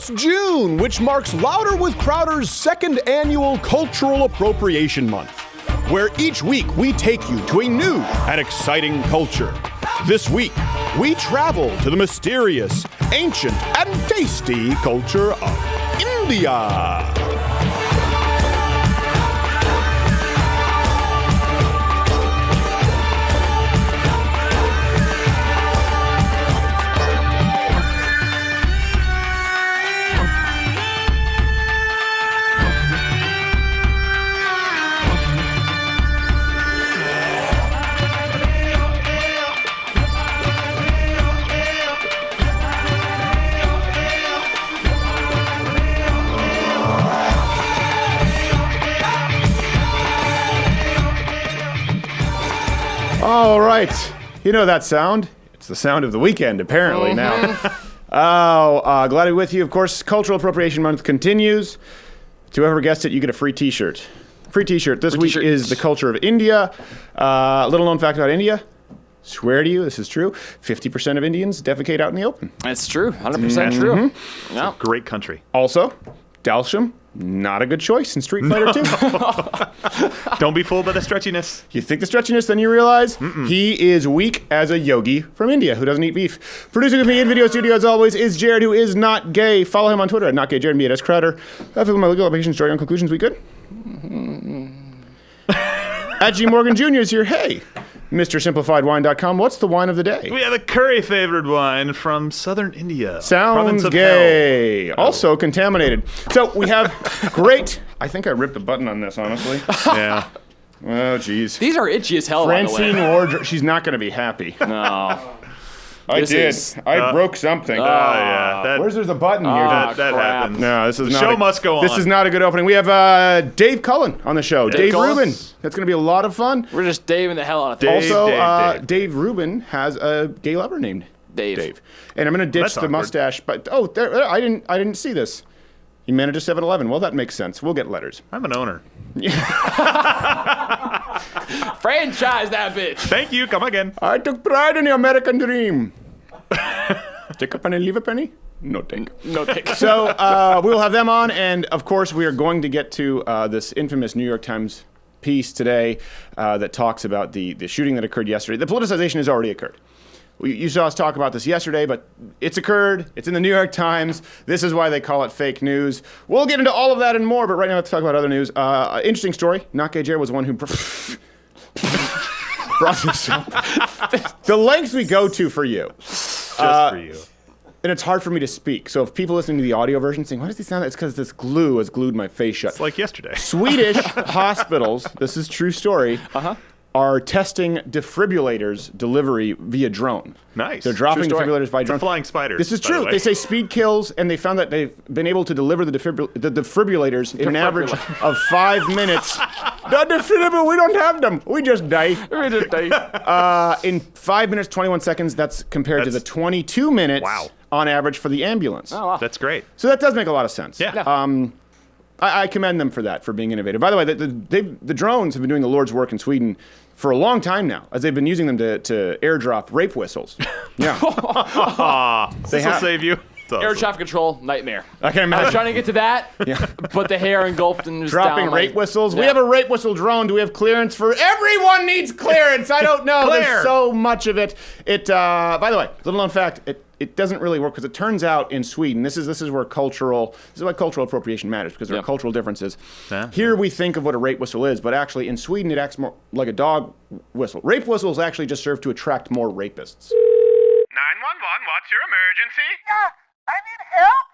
It's June, which marks Louder with Crowder's second annual Cultural Appropriation Month, where each week we take you to a new and exciting culture. This week, we travel to the mysterious, ancient, and tasty culture of India. All right. You know that sound? It's the sound of the weekend, apparently, now. Glad to be with you. Of course, Cultural Appropriation Month continues. To whoever guessed it, you get a free t-shirt. Free t-shirt. This week is the culture of India. Little known fact about India. Swear to you, this is true. 50% of Indians defecate out in the open. That's true. 100% true. Yeah. Great country. Also, Dalsham, not a good choice in Street Fighter 2. Don't be fooled by the stretchiness. You think the stretchiness, then you realize he is weak as a yogi from India who doesn't eat beef. Producing with me in Video Studio, as always, is Jared, who is not gay. Follow him on Twitter at NotGayJared, me at SCrowder. I feel my legal application story on conclusions. We good? At G. Morgan Jr. is here. Hey, MrSimplifiedWine.com. What's the wine of the day? We have a curry-flavored wine from southern India. Sounds gay. Also contaminated. So we have great... I think I ripped the button on this, honestly. Yeah. Oh, jeez. These are itchy as hell, Francine Wardrobe. She's not going to be happy. No. I broke something. Yeah. Where's there's a button here? That happens. No, this is The not. show must go on. This is not a good opening. We have Dave Cullen on the show. Dave Rubin. That's going to be a lot of fun. We're just Daving the hell out of things. Dave Rubin has a gay lover named Dave. And I'm going to ditch the mustache. But I didn't see this. He managed a 7-Eleven. Well, that makes sense. We'll get letters. I'm an owner. Franchise that bitch. Thank you. Come again. I took pride in the American dream. Take a penny, leave a penny? No take. No take. So we will have them on, and of course we are going to get to this infamous New York Times piece today that talks about the shooting that occurred yesterday. The politicization has already occurred. You saw us talk about this yesterday, but it's occurred. It's in the New York Times. This is why they call it fake news. We'll get into all of that and more, but right now let's talk about other news. Interesting story. Not Gay Jared was the one who brought this up. The lengths we go to for you. Just for you. And it's hard for me to speak. So if people listening to the audio version saying, why does he sound like? It's because this glue has glued my face shut. It's like yesterday. Swedish hospitals, this is true story, are testing defibrillators delivery via drone. Nice. They're dropping defibrillators by drone. The flying spiders. This is true. They say speed kills, and they found that they've been able to deliver the defibrillators in an average of 5 minutes. The defibrillator, we don't have them. We just die. In 5 minutes, 21 seconds, that's compared to the 22 minutes on average for the ambulance. Oh, wow. That's great. So that does make a lot of sense. Yeah. I commend them for that, for being innovative. By the way, the drones have been doing the Lord's work in Sweden for a long time now, as they've been using them to airdrop rape whistles. Yeah. This will save you. Awesome. Air traffic control, nightmare. I can imagine. I was trying to get to that, but the hair engulfed and just dropping down, rape whistles. Yeah. We have a rape whistle drone. Do we have clearance for? Everyone needs clearance. I don't know. There's so much of it. By the way, little known fact. It doesn't really work because it turns out in Sweden, this is why cultural appropriation matters, because there are cultural differences. Yeah. Here we think of what a rape whistle is, but actually in Sweden it acts more like a dog whistle. Rape whistles actually just serve to attract more rapists. 911, what's your emergency? Yeah, I need help.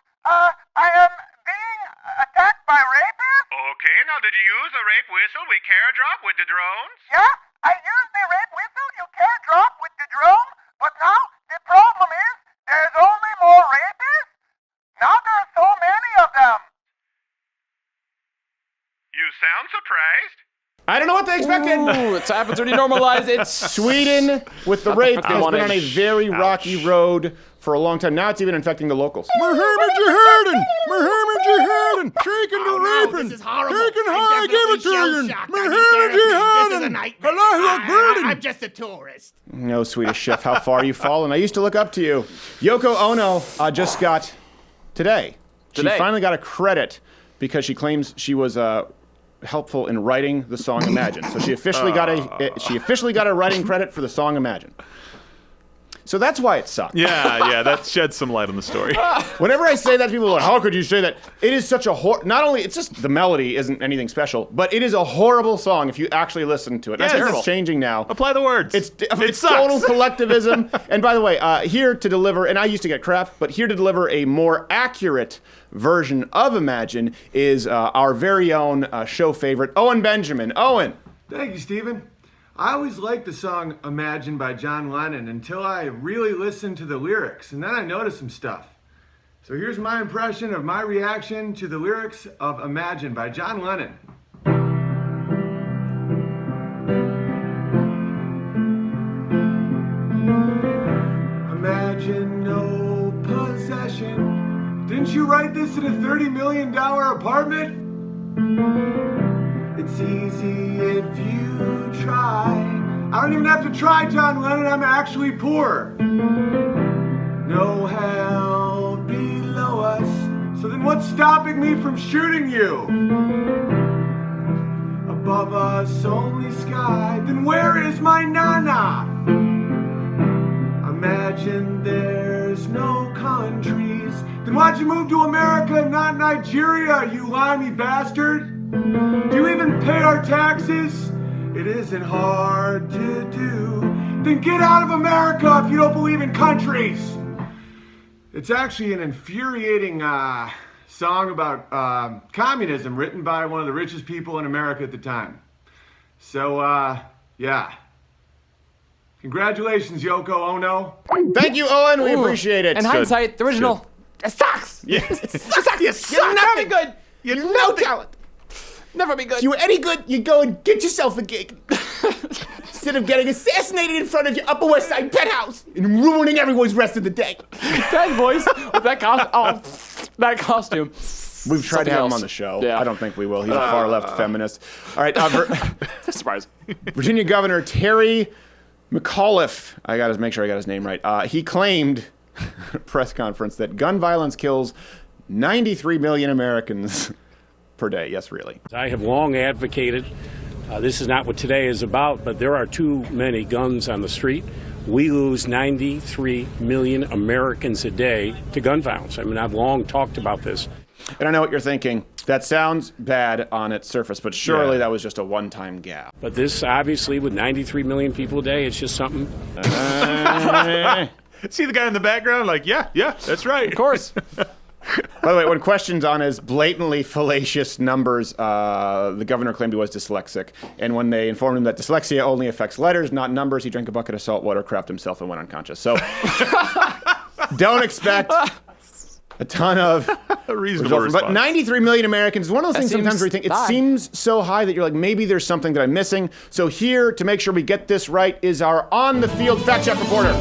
I am being attacked by rapists. Okay, now did you use the rape whistle we care drop with the drones? Yeah, I used the rape whistle you care drop with the drone, but now the problem is there's only more rapists? Now there's so many of them. You sound surprised. I don't know what they expected. Ooh, it's happened to denormalize it. Sweden, with the rape, has been on a very rocky road for a long time. Now it's even infecting the locals. Muhammad Jihadin! Muhammad Jihadin! Taking the raping! This is horrible. Taking high, give it to you! Muhammad Jihadin! This is a nightmare. Allahu Akbar! I'm just a tourist. No, Swedish chef, how far you've fallen. I used to look up to you. Yoko Ono just got, today, Today. She finally got a credit because she claims she was helpful in writing the song Imagine. So she officially got a writing credit for the song Imagine. So that's why it sucked. Yeah, that sheds some light on the story. Whenever I say that, people are like, how could you say that? It is such a not only, it's just the melody isn't anything special, but it is a horrible song if you actually listen to it. Yeah, I think it's it's changing now. Apply the words. It's sucks. total collectivism. And by the way, here to deliver, and I used to get crap, but here to deliver a more accurate version of Imagine is our very own show favorite, Owen Benjamin. Owen. Thank you, Stephen. I always liked the song Imagine by John Lennon until I really listened to the lyrics, and then I noticed some stuff. So here's my impression of my reaction to the lyrics of Imagine by John Lennon. Imagine no possession. Didn't you write this in a $30 million apartment? It's easy if you try. I don't even have to try, John Lennon, I'm actually poor. No hell below us. So then what's stopping me from shooting you? Above us only sky. Then where is my nana? Imagine there's no countries. Then why'd you move to America and not Nigeria, you limey bastard? Do you even pay our taxes? It isn't hard to do. Then get out of America if you don't believe in countries. It's actually an infuriating song about communism written by one of the richest people in America at the time. So, yeah. Congratulations, Yoko Ono. Thank you, Owen. We appreciate it. In hindsight, the original, it sucks. Yeah. It sucks. You're never be good. You're no talent. Never be good. If you were any good, you go and get yourself a gig. Instead of getting assassinated in front of your Upper West Side penthouse and ruining everyone's rest of the day. That voice with that costume. Oh, that costume. We've tried to have him on the show. Yeah. I don't think we will. He's a far-left feminist. All right, Surprise. Virginia Governor Terry McAuliffe, make sure I got his name right. He claimed at a press conference that gun violence kills 93 million Americans per day. Yes, really. I have long advocated, this is not what today is about, but there are too many guns on the street. We lose 93 million Americans a day to gun violence. I mean, I've long talked about this. And I know what you're thinking. That sounds bad on its surface, but surely that was just a one-time gap. But this, obviously, with 93 million people a day, it's just something. See the guy in the background? Like, yeah, that's right. Of course. By the way, when questioned on his blatantly fallacious numbers, the governor claimed he was dyslexic. And when they informed him that dyslexia only affects letters, not numbers, he drank a bucket of salt water, crapped himself, and went unconscious. So don't expect a ton of A reasonable response. But 93 million Americans is one of those things sometimes where you think it high. seems so high that you're like, maybe there's something that I'm missing. So here, to make sure we get this right, is our on-the-field fact-check reporter.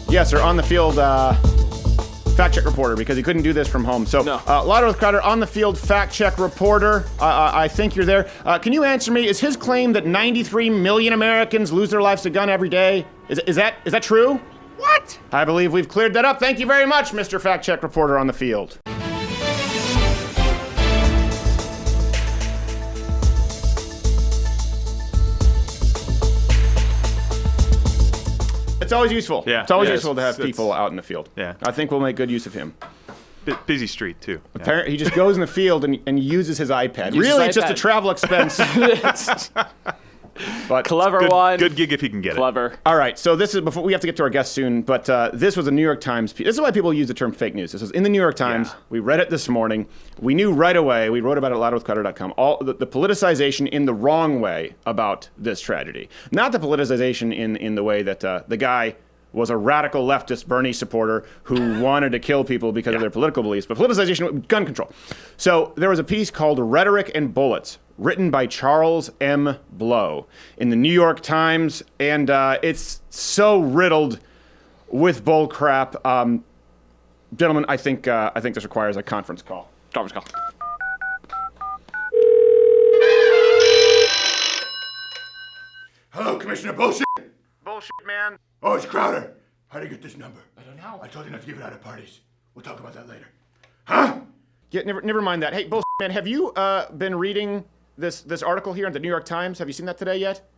Yes, our on-the-field fact-check reporter, because he couldn't do this from home. So, Lotto Crowder, on-the-field fact-check reporter. I think you're there. Can you answer me? Is his claim that 93 million Americans lose their lives to gun every day, is that true? What? I believe we've cleared that up. Thank you very much, Mr. Fact-check reporter on the field. It's always useful. Yeah. It's always Yeah, useful to have it's- people out in the field. Yeah. I think we'll make good use of him. Busy street, too. Yeah. Apparently, he just goes in the field and uses his iPad. Uses Really, his it's just a iPad. travel expense. But Clever one. Good gig if he can get it. Clever. all right, so this is before we have to get to our guest soon, but this was a New York Times. This is why people use the term fake news. This was in the New York Times. Yeah. We read it this morning. We knew right away. We wrote about it at loudwithclutter.com. All the politicization in the wrong way about this tragedy, not the politicization in the way that the guy was a radical leftist Bernie supporter who wanted to kill people because of their political beliefs, but politicization with gun control. So there was a piece called Rhetoric and Bullets, written by Charles M. Blow in the New York Times, and it's so riddled with bull crap. Gentlemen, I think this requires a conference call. Conference call. Hello, Commissioner Bullshit. Bullshit, man. Oh, it's Crowder. How do you get this number? I don't know. I told you not to give it out at parties. We'll talk about that later. Huh? Yeah, never mind that. Hey, bullshit man, have you been reading this article here in the New York Times? Have you seen that today yet?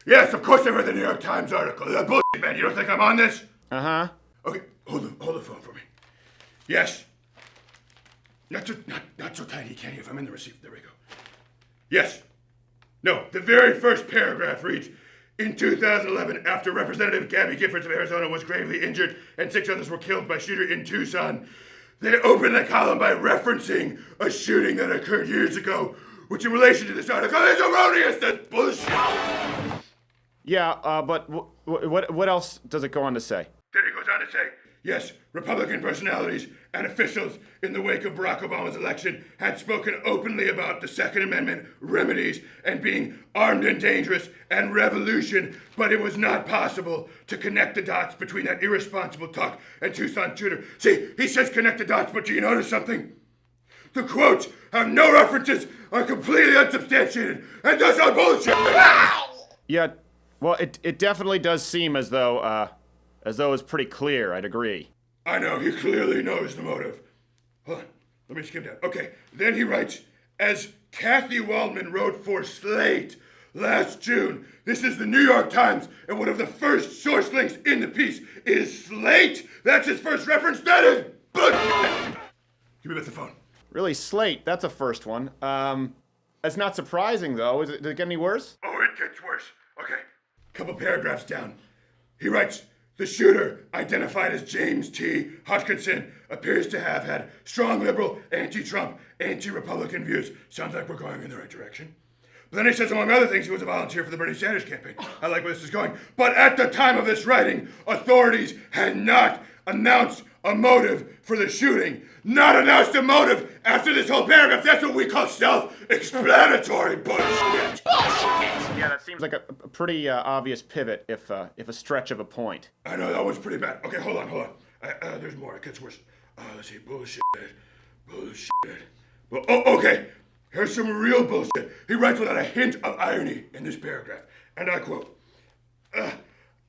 Yes, of course I read the New York Times article. Bullshit, man. You don't think I'm on this? Uh-huh. Okay, hold the phone for me. Yes. Not so tight, he can't hear if I'm in the receiver. There we go. Yes. No, the very first paragraph reads, in 2011, after Representative Gabby Giffords of Arizona was gravely injured and 6 others were killed by shooter in Tucson, they opened the column by referencing a shooting that occurred years ago, which in relation to this article is erroneous. That's bullshit. Yeah, but what else does it go on to say? Then he goes on to say, yes, Republican personalities and officials in the wake of Barack Obama's election had spoken openly about the Second Amendment remedies and being armed and dangerous and revolution, but it was not possible to connect the dots between that irresponsible talk and Tucson shooter. See, he says connect the dots, but do you notice something? The quotes have no references, are completely unsubstantiated, and thus are bullshit. Yeah, well, it definitely does seem as though it's pretty clear. I'd agree. I know, he clearly knows the motive. Hold on, let me skim down. Okay, then he writes, as Kathy Waldman wrote for Slate last June, this is the New York Times, and one of the first source links in the piece is Slate. That's his first reference. That is bullshit. Give me back the phone. Really, Slate, that's a first one. That's not surprising, though. Did it get any worse? Oh, it gets worse. Okay, couple paragraphs down. He writes, the shooter, identified as James T. Hodgkinson, appears to have had strong liberal, anti-Trump, anti-Republican views. Sounds like we're going in the right direction. But then he says, among other things, he was a volunteer for the Bernie Sanders campaign. I like where this is going. But at the time of this writing, authorities had not announced a motive for the shooting. Not announced a motive after this whole paragraph. That's what we call self-explanatory bullshit. Yeah, that seems like a pretty obvious pivot, if a stretch of a point. I know, that was pretty bad. Okay, hold on. There's more. It gets worse. Let's see. Bullshit. Well, okay. Here's some real bullshit. He writes without a hint of irony in this paragraph. And I quote,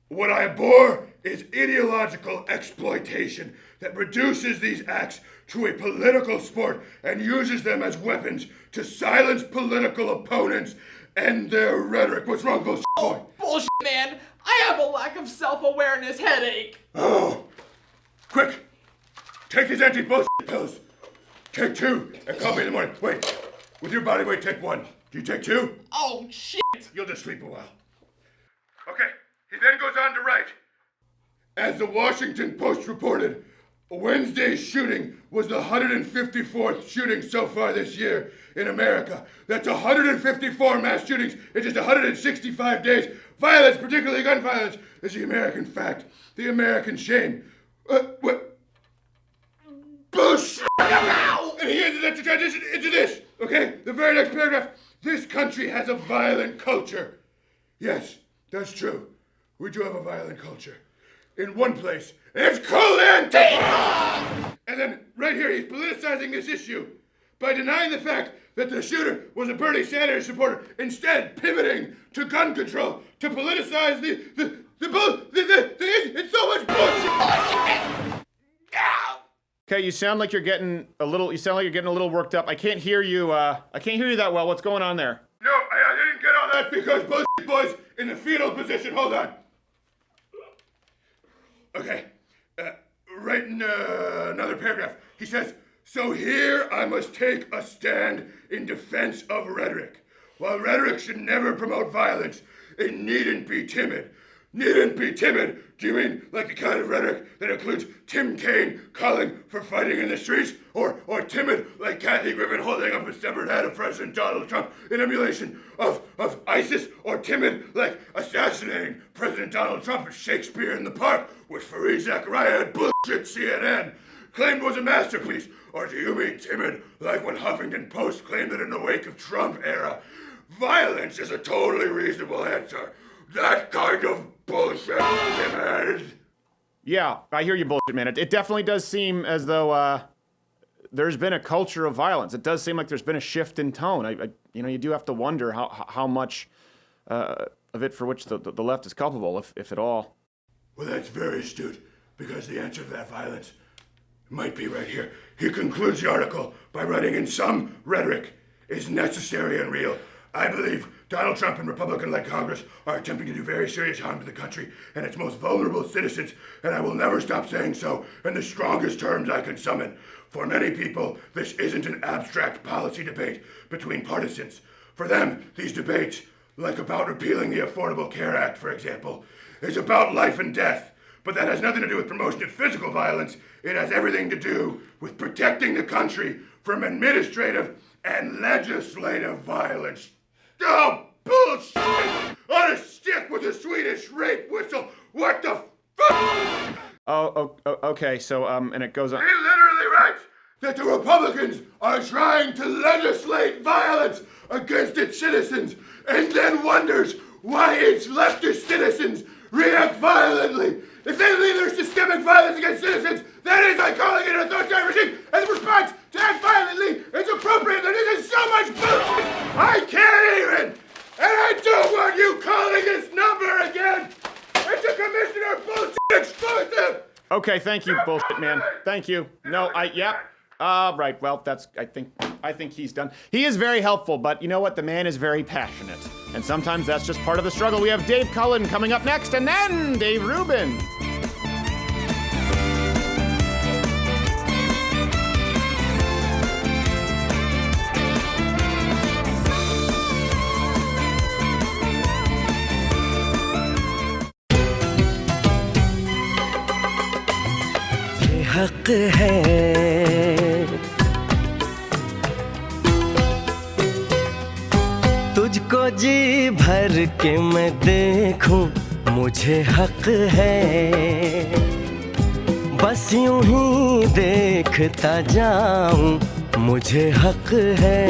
what I abhor is ideological exploitation that reduces these acts to a political sport and uses them as weapons to silence political opponents and their rhetoric. What's wrong, bullshit boy? Bullshit, man. I have a lack of self-awareness headache. Oh, quick. Take these anti-bullshit pills. Take 2 and call me in the morning. Wait, with your body weight, take 1. Do you take 2? Oh, shit. You'll just sleep a while. Okay, he then goes on to write, as the Washington Post reported, Wednesday's shooting was the 154th shooting so far this year in America. That's 154 mass shootings in just 165 days. Violence, particularly gun violence, is the American fact, the American shame. What? Bullshit! And he ends that to transition into this, okay? The very next paragraph. This country has a violent culture. Yes, that's true. We do have a violent culture. In one place, it's Cullen. And then right here, he's politicizing this issue by denying the fact that the shooter was a Bernie Sanders supporter, instead pivoting to gun control to politicize it's so much bullshit. Okay, you sound like you're getting a little worked up. I can't hear you. I can't hear you that well. What's going on there? No, I didn't get all that because bullshit boy's in the fetal position. Hold on. Okay, right in another paragraph, he says, so here I must take a stand in defense of rhetoric. While rhetoric should never promote violence, it needn't be timid. Needn't be timid? Do you mean like the kind of rhetoric that includes Tim Kaine calling for fighting in the streets? Or timid like Kathy Griffin holding up a severed head of President Donald Trump in emulation of ISIS? Or timid like assassinating President Donald Trump as Shakespeare in the Park, which Fareed Zakaria and bullshit CNN claimed was a masterpiece? Or do you mean timid like when Huffington Post claimed that in the wake of Trump era, violence is a totally reasonable answer? That kind of bullshit, timid. Yeah, I hear you, bullshit man. It definitely does seem as though there's been a culture of violence. It does seem like there's been a shift in tone. You do have to wonder how much of it for which the left is culpable, if at all. Well, that's very astute, because the answer to that violence might be right here. He concludes the article by writing, in some rhetoric is necessary and real. I believe Donald Trump and Republican-led Congress are attempting to do very serious harm to the country and its most vulnerable citizens, and I will never stop saying so in the strongest terms I can summon. For many people, this isn't an abstract policy debate between partisans. For them, these debates, like about repealing the Affordable Care Act, for example, is about life and death. But that has nothing to do with promotion of physical violence. It has everything to do with protecting the country from administrative and legislative violence. Oh, bullshit! On a stick with a Swedish rape whistle. What the fuck? Okay, so, and it goes on. He literally writes that the Republicans are trying to legislate violence against its citizens, and then wonders why its leftist citizens react violently. If they believe there's systemic violence against citizens, that is like calling it an authoritarian regime, and the response to act violently is appropriate. This is so much bullshit! I can't even! And I don't want you calling this number again! It's a Commissioner Bullshit exclusive! Okay, thank you, bullshit man. Thank you. No, right, well, I think he's done. He is very helpful, but you know what? The man is very passionate. And sometimes that's just part of the struggle. We have Dave Cullen coming up next, and then Dave Rubin. हक है तुझको जी भर के मैं देखूं मुझे हक है बस यूं ही देखता जाऊं मुझे हक है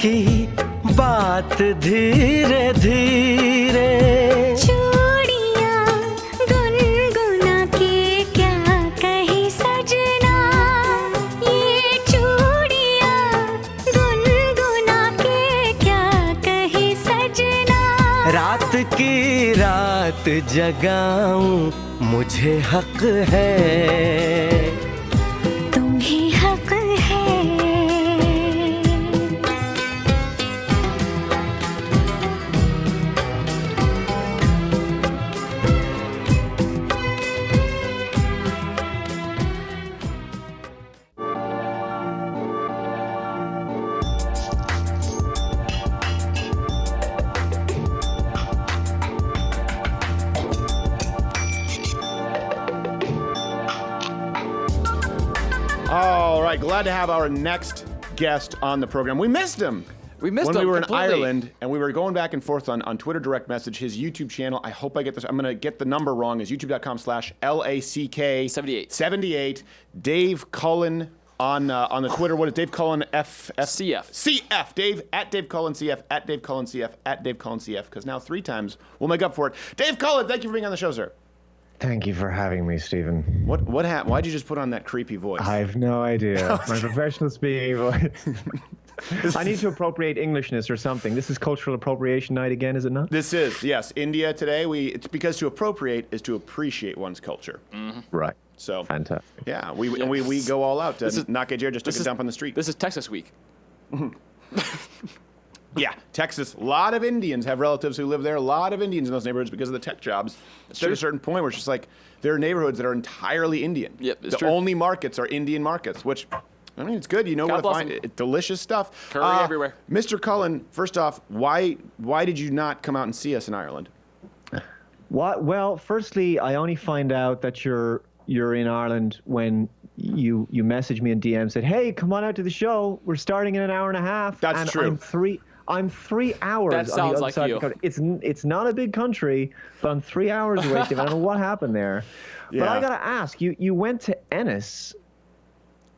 की बात धीरे धीरे चूड़ियां गुनगुना के क्या कही सजना ये चूड़ियां गुनगुना के क्या कही सजना रात की रात जगाऊं मुझे हक है तुम्हें हक है Glad to have our next guest on the program. We missed him. When we were in Ireland, and we were going back and forth on Twitter direct message. His YouTube channel, I hope I get this, I'm going to get the number wrong, is youtube.com/LACK78. Dave Cullen on the Twitter. What is Dave Cullen CF. Dave, at Dave Cullen CF, at Dave Cullen CF, at Dave Cullen CF, because now 3 times we'll make up for it. Dave Cullen, thank you for being on the show, sir. Thank you for having me, Stephen. What happened? Why'd you just put on that creepy voice? I have no idea. My professional speaking voice. I need to appropriate Englishness or something. This is cultural appropriation night again, is it not? This is, yes. India today, it's because to appropriate is to appreciate one's culture. Mm-hmm. Right. So fantastic. Yeah, we go all out. Nake Jair just took a dump on the street. This is Texas week. Yeah, Texas. A lot of Indians have relatives who live there. A lot of Indians in those neighborhoods because of the tech jobs. It's at a certain point where it's just like there are neighborhoods that are entirely Indian. Yep, it's the true. only markets are Indian markets, which, I mean, it's good. You know where to find it. Delicious stuff. Curry everywhere. Mr. Cullen, first off, why did you not come out and see us in Ireland? What? Well, firstly, I only find out that you're in Ireland when you message me in DM, said, "Hey, come on out to the show. We're starting in an hour and a half." That's true. I'm 3 hours. That sounds like you. It's not a big country, but I'm 3 hours away. Steve. I don't know what happened there. Yeah. But I gotta ask, you went to Ennis.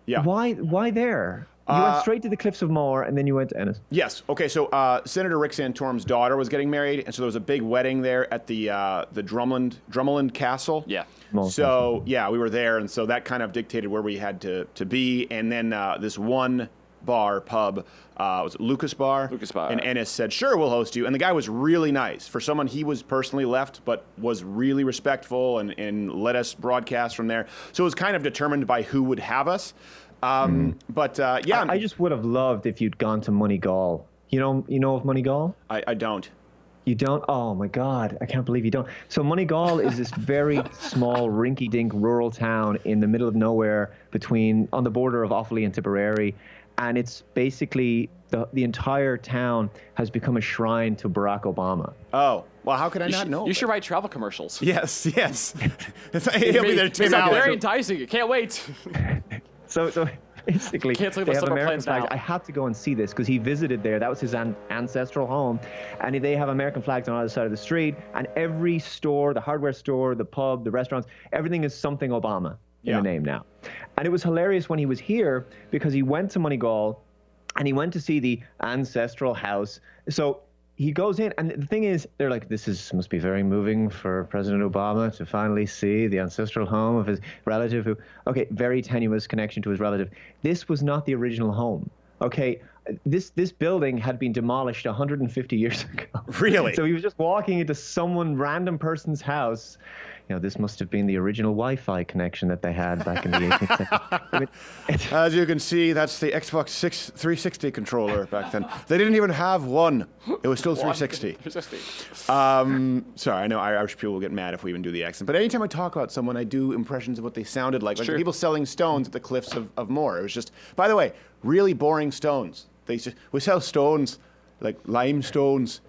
Yeah. Why there? You went straight to the Cliffs of Moher, and then you went to Ennis. Yes. Okay. So Senator Rick Santorum's daughter was getting married, and so there was a big wedding there at the Drummoland Castle. Yeah. So yeah, we were there, and so that kind of dictated where we had to be. And then this one pub, was it Lucas Bar? Lucas Bar. And Ennis said, "Sure, we'll host you." And the guy was really nice. For someone, he was personally left, but was really respectful and let us broadcast from there. So it was kind of determined by who would have us. But yeah, I just would have loved if you'd gone to Moneygall. You know of Moneygall? I don't. You don't? Oh my God, I can't believe you don't. So Moneygall is this very small, rinky-dink rural town in the middle of nowhere on the border of Offaly and Tipperary, and it's basically the entire town has become a shrine to Barack Obama. Oh, well, how could I not know? You should write travel commercials. Yes. He'll be there. Tim Sounds Allen. very enticing. Can't wait. So basically, Canceling they my have summer American plans flags. now. I had to go and see this because he visited there. That was his ancestral home. And they have American flags on either side of the street. And every store, the hardware store, the pub, the restaurants, everything is something Obama in the name now. And it was hilarious when he was here because he went to Moneygall and he went to see the ancestral house. So he goes in, and the thing is, they're like, must be very moving for President Obama to finally see the ancestral home of his relative who, okay, very tenuous connection to his relative. This was not the original home. Okay, this building had been demolished 150 years ago. Really? So he was just walking into random person's house. This must have been the original Wi-Fi connection that they had back in the 18th century. As you can see, that's the Xbox 360 controller back then. They didn't even have one. It was still 360. Sorry, I know Irish people will get mad if we even do the accent. But anytime I talk about someone, I do impressions of what they sounded like. Like the people selling stones at the Cliffs of Moher. It was just, by the way, really boring stones. We sell stones, like limestones,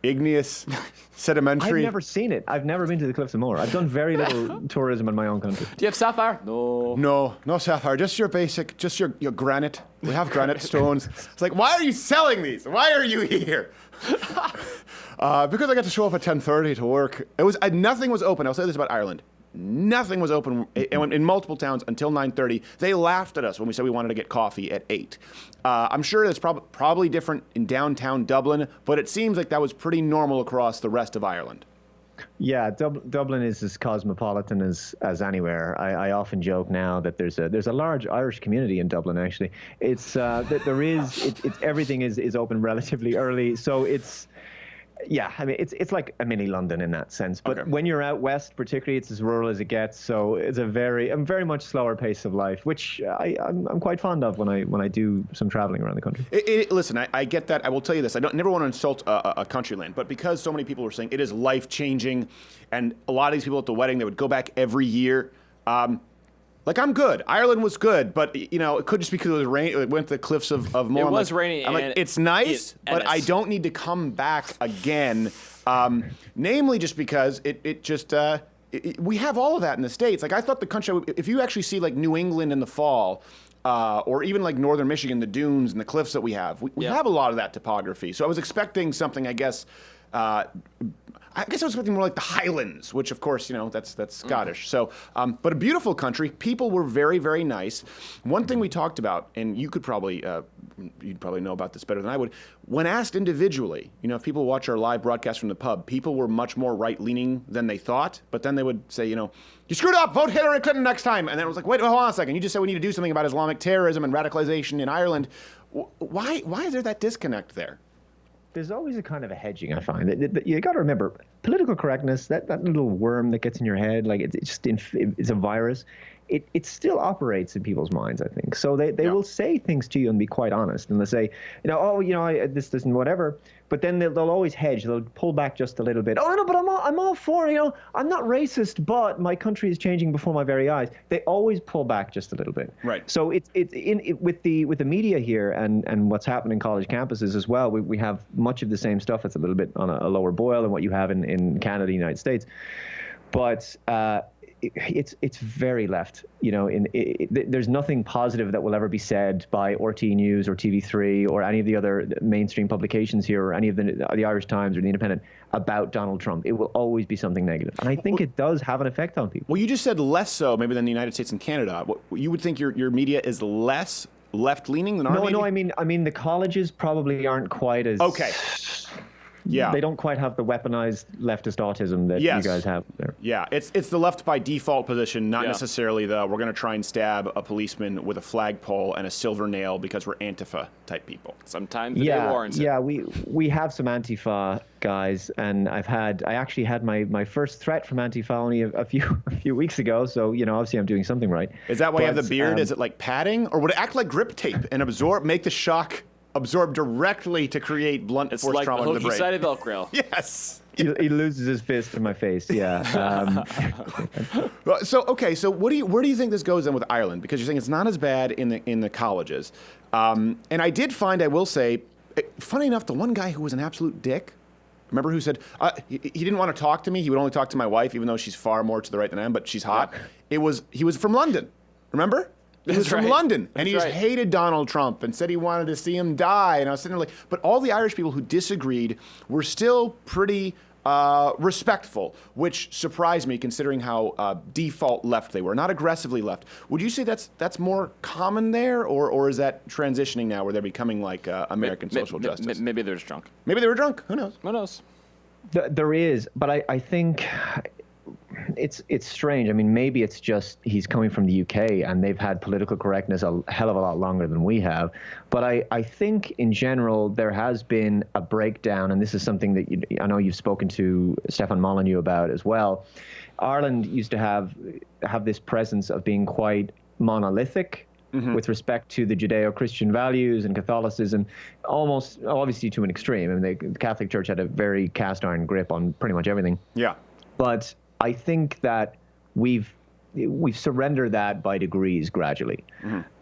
igneous, sedimentary. I've never seen it. I've never been to the Cliffs of Moher. I've done very little tourism in my own country. Do you have sapphire? No sapphire. Just your basic, just your granite. We have granite stones. It's like, why are you selling these? Why are you here? Because I got to show up at 10:30 to work. Nothing was open. I'll say this about Ireland. Nothing was open in multiple towns until 9:30. They laughed at us when we said we wanted to get coffee at 8. I'm sure that's probably different in downtown Dublin, but it seems like that was pretty normal across the rest of Ireland. Yeah, Dublin is as cosmopolitan as anywhere. I often joke now that there's a large Irish community in Dublin. Actually, it's everything is open relatively early, so it's. Yeah, I mean, it's like a mini London in that sense. But when you're out west, particularly, it's as rural as it gets. So it's a very much slower pace of life, which I'm quite fond of when I do some traveling around the country. Listen, I get that. I will tell you this. I never want to insult a country land, but because so many people were saying it is life-changing, and a lot of these people at the wedding, they would go back every year. Like, I'm good. Ireland was good, but, it could just be because it was rain. It went to the Cliffs of Moher. It was raining. I'm like, it's nice, but I don't need to come back again. Namely just because we have all of that in the States. Like, I thought the country, if you actually see, like, New England in the fall, or even, like, northern Michigan, the dunes and the cliffs that we have, we have a lot of that topography. So I was expecting something, I guess I was expecting more like the Highlands, which of course, that's Scottish. So, but a beautiful country. People were very, very nice. One thing we talked about, and you'd probably know about this better than I would. When asked individually, if people watch our live broadcast from the pub, people were much more right-leaning than they thought. But then they would say, you screwed up, vote Hillary Clinton next time. And then it was like, wait, hold on a second. You just said we need to do something about Islamic terrorism and radicalization in Ireland. Why is there that disconnect there? There's always a kind of a hedging, I find. You got to remember, political correctness, that little worm that gets in your head, like it's a virus. It still operates in people's minds, I think. So they will say things to you and be quite honest, and they'll say, this isn't whatever. But then they'll always hedge. They'll pull back just a little bit. Oh no, but I'm all for I'm not racist, but my country is changing before my very eyes. They always pull back just a little bit. Right. So it's with the media here and what's happening in college campuses as well. We have much of the same stuff. It's a little bit on a lower boil than what you have in in Canada, United States. But it's very left. There's nothing positive that will ever be said by RT News or TV3 or any of the other mainstream publications here or any of the Irish Times or the Independent about Donald Trump. It will always be something negative. And I think it does have an effect on people. Well, you just said less so maybe than the United States and Canada. You would think your media is less left-leaning than our media? No, I mean the colleges probably aren't quite as... Okay. Yeah. They don't quite have the weaponized leftist autism that you guys have there. Yeah, it's the left by default position, not necessarily the we're going to try and stab a policeman with a flagpole and a silver nail because we're Antifa type people. Sometimes the day warrants it. Yeah, we have some Antifa guys, and I actually had my first threat from Antifa only a few weeks ago, so obviously I'm doing something right. Is that why you have the beard? Is it like padding, or would it act like grip tape and make the shock absorb directly to create blunt force trauma to the brain? It's like the hooky side of Velcro. Yes. He loses his fist in my face. Yeah. So where do you think this goes then with Ireland? Because you're saying it's not as bad in the colleges, and I did find, I will say, funny enough, the one guy who was an absolute dick. Remember who said he didn't want to talk to me? He would only talk to my wife, even though she's far more to the right than I am, but she's hot. He was from London. Remember? He was from London, and he just hated Donald Trump and said he wanted to see him die. And I was sitting there like, but all the Irish people who disagreed were still pretty respectful, which surprised me considering how default left they were, not aggressively left. Would you say that's more common there, or is that transitioning now where they're becoming like American social justice? Maybe they're just drunk. Maybe they were drunk. Who knows? Who knows? There is, but I think it's strange. I mean, maybe it's just he's coming from the UK and they've had political correctness a hell of a lot longer than we have. But I think in general there has been a breakdown, and this is something that I know you've spoken to Stefan Molyneux about as well. Ireland used to have this presence of being quite monolithic with respect to the Judeo-Christian values and Catholicism, almost obviously to an extreme. I mean, the Catholic Church had a very cast iron grip on pretty much everything. Yeah. But I think that we've surrendered that by degrees gradually,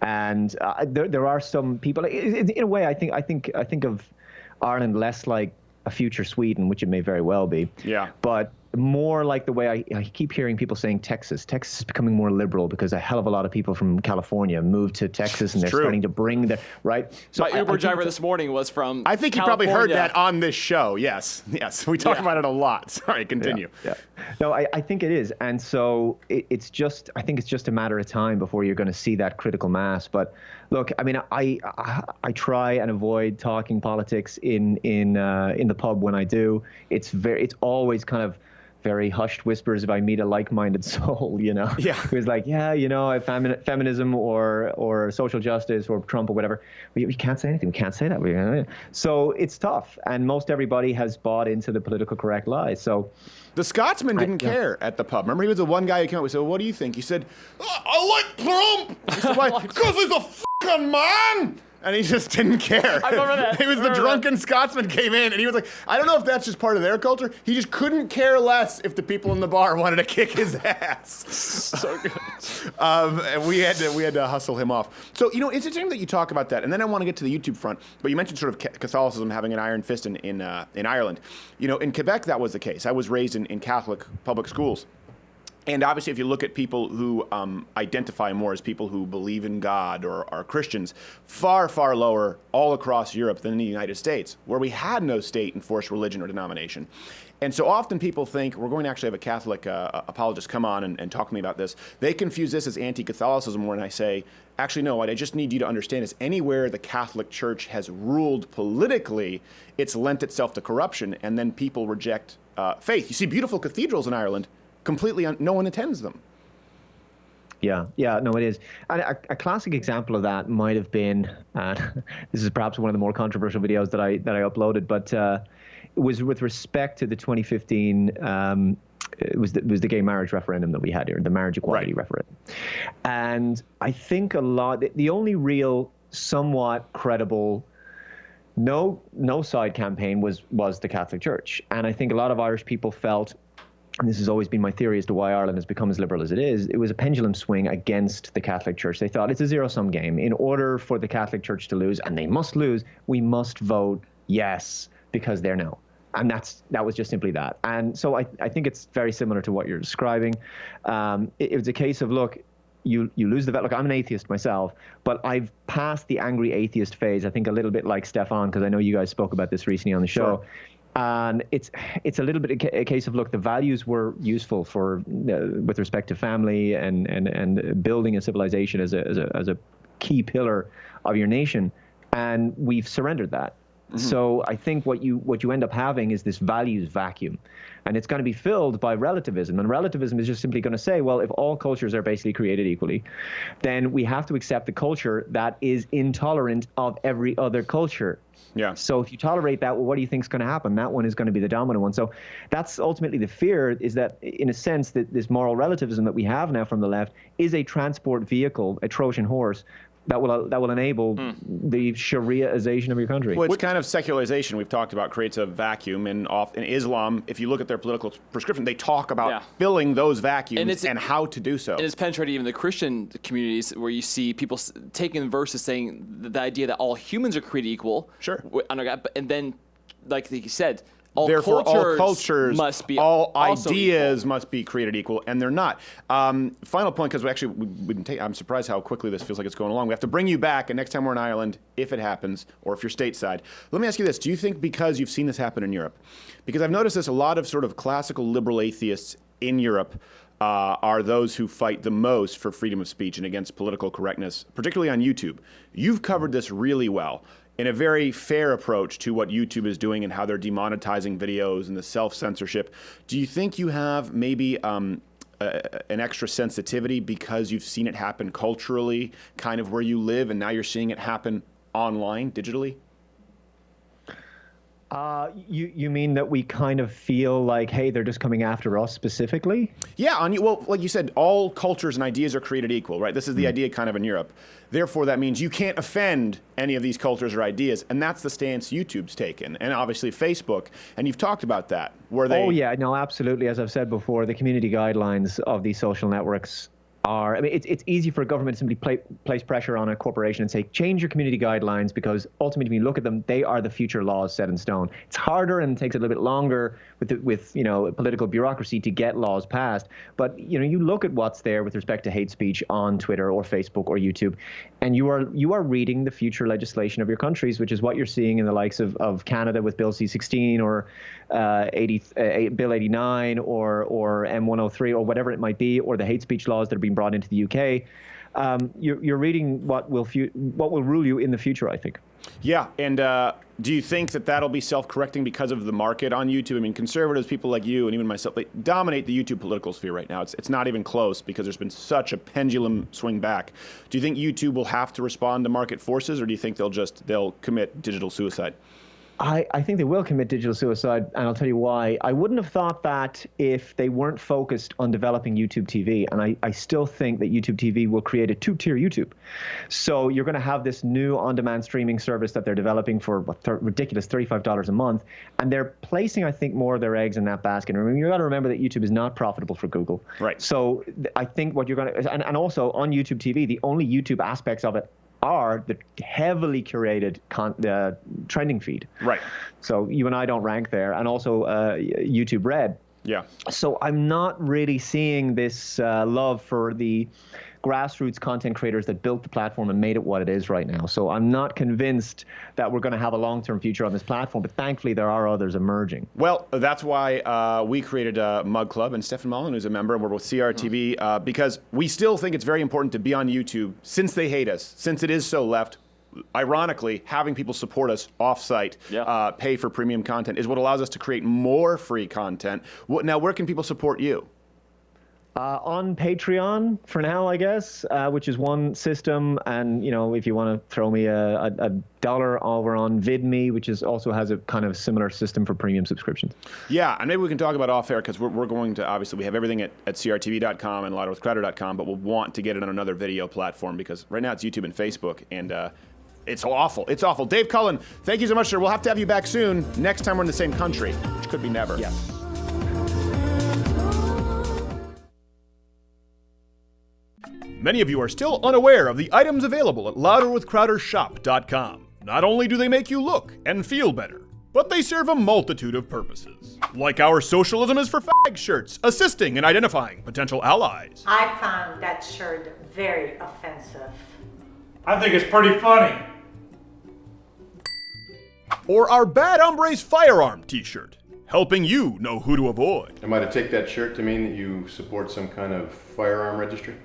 and there are some people. In a way, I think of Ireland less like a future Sweden, which it may very well be. Yeah. But more like the way I keep hearing people saying Texas. Texas is becoming more liberal because a hell of a lot of people from California moved to Texas, and they're starting to bring their right. So my Uber driver this morning was from I think California. You probably heard that on this show. Yes. We talk about it a lot. Sorry, continue. Yeah. No, I think it is, and so it's just. I think it's just a matter of time before you're going to see that critical mass. But look, I mean, I try and avoid talking politics in the pub when I do. It's always kind of very hushed whispers if I meet a like-minded soul, who's like, feminism or social justice or Trump or whatever. We can't say anything. We can't say that. So it's tough, and most everybody has bought into the politically correct lies. So the Scotsman didn't care at the pub. Remember, he was the one guy who came up and said, "What do you think?" He said, "I like Trump." He said, "Why? Because he's a fucking man." And he just didn't care. I remember that. He was the drunken Scotsman came in, and he was like, I don't know if that's just part of their culture. He just couldn't care less if the people in the bar wanted to kick his ass. So good. And we had to hustle him off. So, it's interesting that you talk about that. And then I want to get to the YouTube front. But you mentioned sort of Catholicism having an iron fist in Ireland. In Quebec, that was the case. I was raised in Catholic public schools. And obviously, if you look at people who identify more as people who believe in God or are Christians, far, far lower all across Europe than in the United States, where we had no state-enforced religion or denomination. And so often people think, we're going to actually have a Catholic apologist come on and talk to me about this. They confuse this as anti-Catholicism when I say, actually, no, what I just need you to understand is anywhere the Catholic Church has ruled politically, it's lent itself to corruption, and then people reject faith. You see beautiful cathedrals in Ireland, completely, no one attends them. Yeah, no, it is. And a classic example of that might have been, this is perhaps one of the more controversial videos that I uploaded, but it was with respect to the 2015, it was the gay marriage referendum that we had here, the marriage equality referendum. And I think the only real, somewhat credible, no side campaign was the Catholic Church. And I think a lot of Irish people felt, and this has always been my theory as to why Ireland has become as liberal as it is, it was a pendulum swing against the Catholic Church. They thought it's a zero-sum game. In order for the Catholic Church to lose, and they must lose, we must vote yes, because they're no. And that was just simply that. And so I think it's very similar to what you're describing. It was a case of, look, you lose the look, I'm an atheist myself, but I've passed the angry atheist phase, I think a little bit like Stefan, because I know you guys spoke about this recently on the show. Sure. And it's a little bit a case of, look, the values were useful for with respect to family and building a civilization as a key pillar of your nation, and we've surrendered that. Mm-hmm. So I think what you end up having is this values vacuum, and it's going to be filled by relativism. And relativism is just simply going to say, well, if all cultures are basically created equally, then we have to accept the culture that is intolerant of every other culture. Yeah. So if you tolerate that, well, what do you think is going to happen? That one is going to be the dominant one. So that's ultimately the fear, is that, in a sense, that this moral relativism that we have now from the left is a transport vehicle, a Trojan horse, that will enable the Shariaization of your country. Well, it's kind of secularization we've talked about creates a vacuum, and in Islam, if you look at their political prescription, they talk about filling those vacuums and how to do so. And it's penetrated even the Christian communities, where you see people taking verses saying the idea that all humans are created equal. Sure. Under God, and then, like you said, all cultures must be all ideas must be created equal, and they're not. Final point, because I'm surprised how quickly this feels like it's going along. We have to bring you back, and next time we're in Ireland, if it happens, or if you're stateside. Let me ask you this. Do you think, because you've seen this happen in Europe, because I've noticed this, a lot of sort of classical liberal atheists in Europe are those who fight the most for freedom of speech and against political correctness, particularly on YouTube. You've covered this really well, in a very fair approach to what YouTube is doing and how they're demonetizing videos and the self-censorship. Do you think you have maybe an extra sensitivity because you've seen it happen culturally, kind of where you live, and now you're seeing it happen online, digitally? You mean that we kind of feel like, hey, they're just coming after us specifically? Yeah, well, like you said, all cultures and ideas are created equal, right? This is the idea kind of in Europe. Therefore, that means you can't offend any of these cultures or ideas, and that's the stance YouTube's taken, and obviously Facebook, and you've talked about that, where they... Oh, yeah, no, absolutely. As I've said before, the community guidelines of these social networks are, I mean, it's easy for a government to simply place pressure on a corporation and say, change your community guidelines, because ultimately, when you look at them, they are the future laws set in stone. It's harder and takes a little bit longer with political bureaucracy to get laws passed. But, you look at what's there with respect to hate speech on Twitter or Facebook or YouTube, and you are reading the future legislation of your countries, which is what you're seeing in the likes of Canada with Bill C-16 or Bill 89 or M-103 or whatever it might be, or the hate speech laws that are being brought into the UK. You're reading what will rule you in the future, I think. Yeah, and do you think that that'll be self-correcting because of the market on YouTube? I mean, conservatives, people like you and even myself, they dominate the YouTube political sphere right now. It's not even close because there's been such a pendulum swing back. Do you think YouTube will have to respond to market forces, or do you think they'll commit digital suicide? I think they will commit digital suicide, and I'll tell you why. I wouldn't have thought that if they weren't focused on developing YouTube TV, and I still think that YouTube TV will create a two-tier YouTube. So you're going to have this new on-demand streaming service that they're developing for ridiculous $35 a month, and they're placing, I think, more of their eggs in that basket. And you've got to remember that YouTube is not profitable for Google. Right. So I think what you're going to, and also on YouTube TV, the only YouTube aspects of it are the heavily curated trending feed. Right. So you and I don't rank there, and also YouTube Red. Yeah. So I'm not really seeing this love for the grassroots content creators that built the platform and made it what it is right now. So I'm not convinced that we're going to have a long-term future on this platform, but thankfully there are others emerging. Well, that's why we created MugClub, and Stefan Mullen, who's a member, and we're with CRTV, because we still think it's very important to be on YouTube, since they hate us, since it is so left. Ironically, having people support us off-site, pay for premium content, is what allows us to create more free content. Now, where can people support you? On Patreon for now, I guess, which is one system. And, if you want to throw me a $1 over on VidMe, which also has a kind of similar system for premium subscriptions. Yeah, and maybe we can talk about off-air, because we're going to, obviously, we have everything at crtv.com and louderwithcrowder.com, but we'll want to get it on another video platform, because right now it's YouTube and Facebook, and it's awful. It's awful. Dave Cullen, thank you so much, sir. We'll have to have you back soon, next time we're in the same country, which could be never. Yeah. Many of you are still unaware of the items available at louderwithcrowdershop.com. Not only do they make you look and feel better, but they serve a multitude of purposes. Like our Socialism is for Fag shirts, assisting in identifying potential allies. I found that shirt very offensive. I think it's pretty funny. Or our Bad Hombres Firearm t-shirt, helping you know who to avoid. Am I to take that shirt to mean that you support some kind of firearm registry?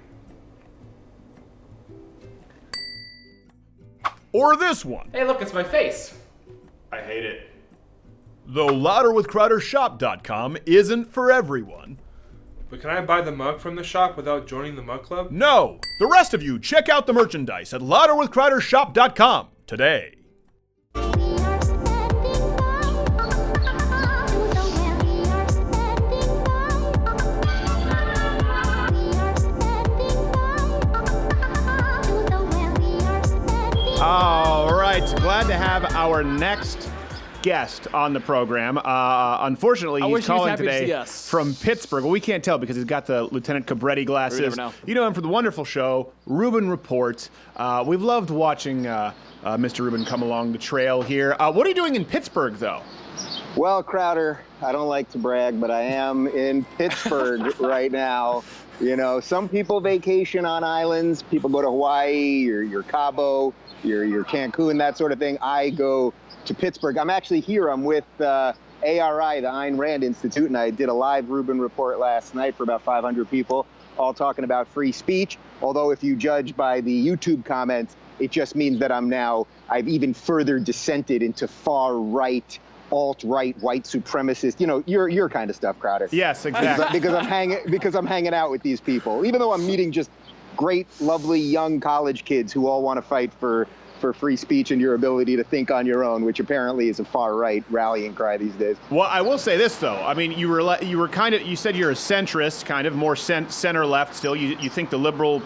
Or this one. Hey, look, it's my face. I hate it. Though louderwithcrowdershop.com isn't for everyone. But can I buy the mug from the shop without joining the Mug Club? No! The rest of you, check out the merchandise at louderwithcrowdershop.com today. All right, glad to have our next guest on the program. Unfortunately, he's calling today from Pittsburgh. Well, we can't tell because he's got the Lieutenant Cabretti glasses. We never know. You know him from the wonderful show, Rubin Report. We've loved watching Mr. Rubin come along the trail here. What are you doing in Pittsburgh, though? Well, Crowder, I don't like to brag, but I am in Pittsburgh right now. You know, some people vacation on islands. People go to Hawaii, your Cabo, your Cancun, that sort of thing. I go to Pittsburgh. I'm actually here. I'm with ARI, the Ayn Rand Institute, and I did a live Rubin Report last night for about 500 people, all talking about free speech. Although if you judge by the YouTube comments, it just means that I've even further dissented into far-right, alt-right, white supremacist, you know, your kind of stuff, Crowder. Yes, exactly. because I'm hanging out with these people, even though I'm meeting just great, lovely young college kids who all want to fight for free speech and your ability to think on your own, which apparently is a far-right rallying cry these days. Well, I will say this, though. I mean, you said you're a centrist, kind of more center-left still. You think the liberal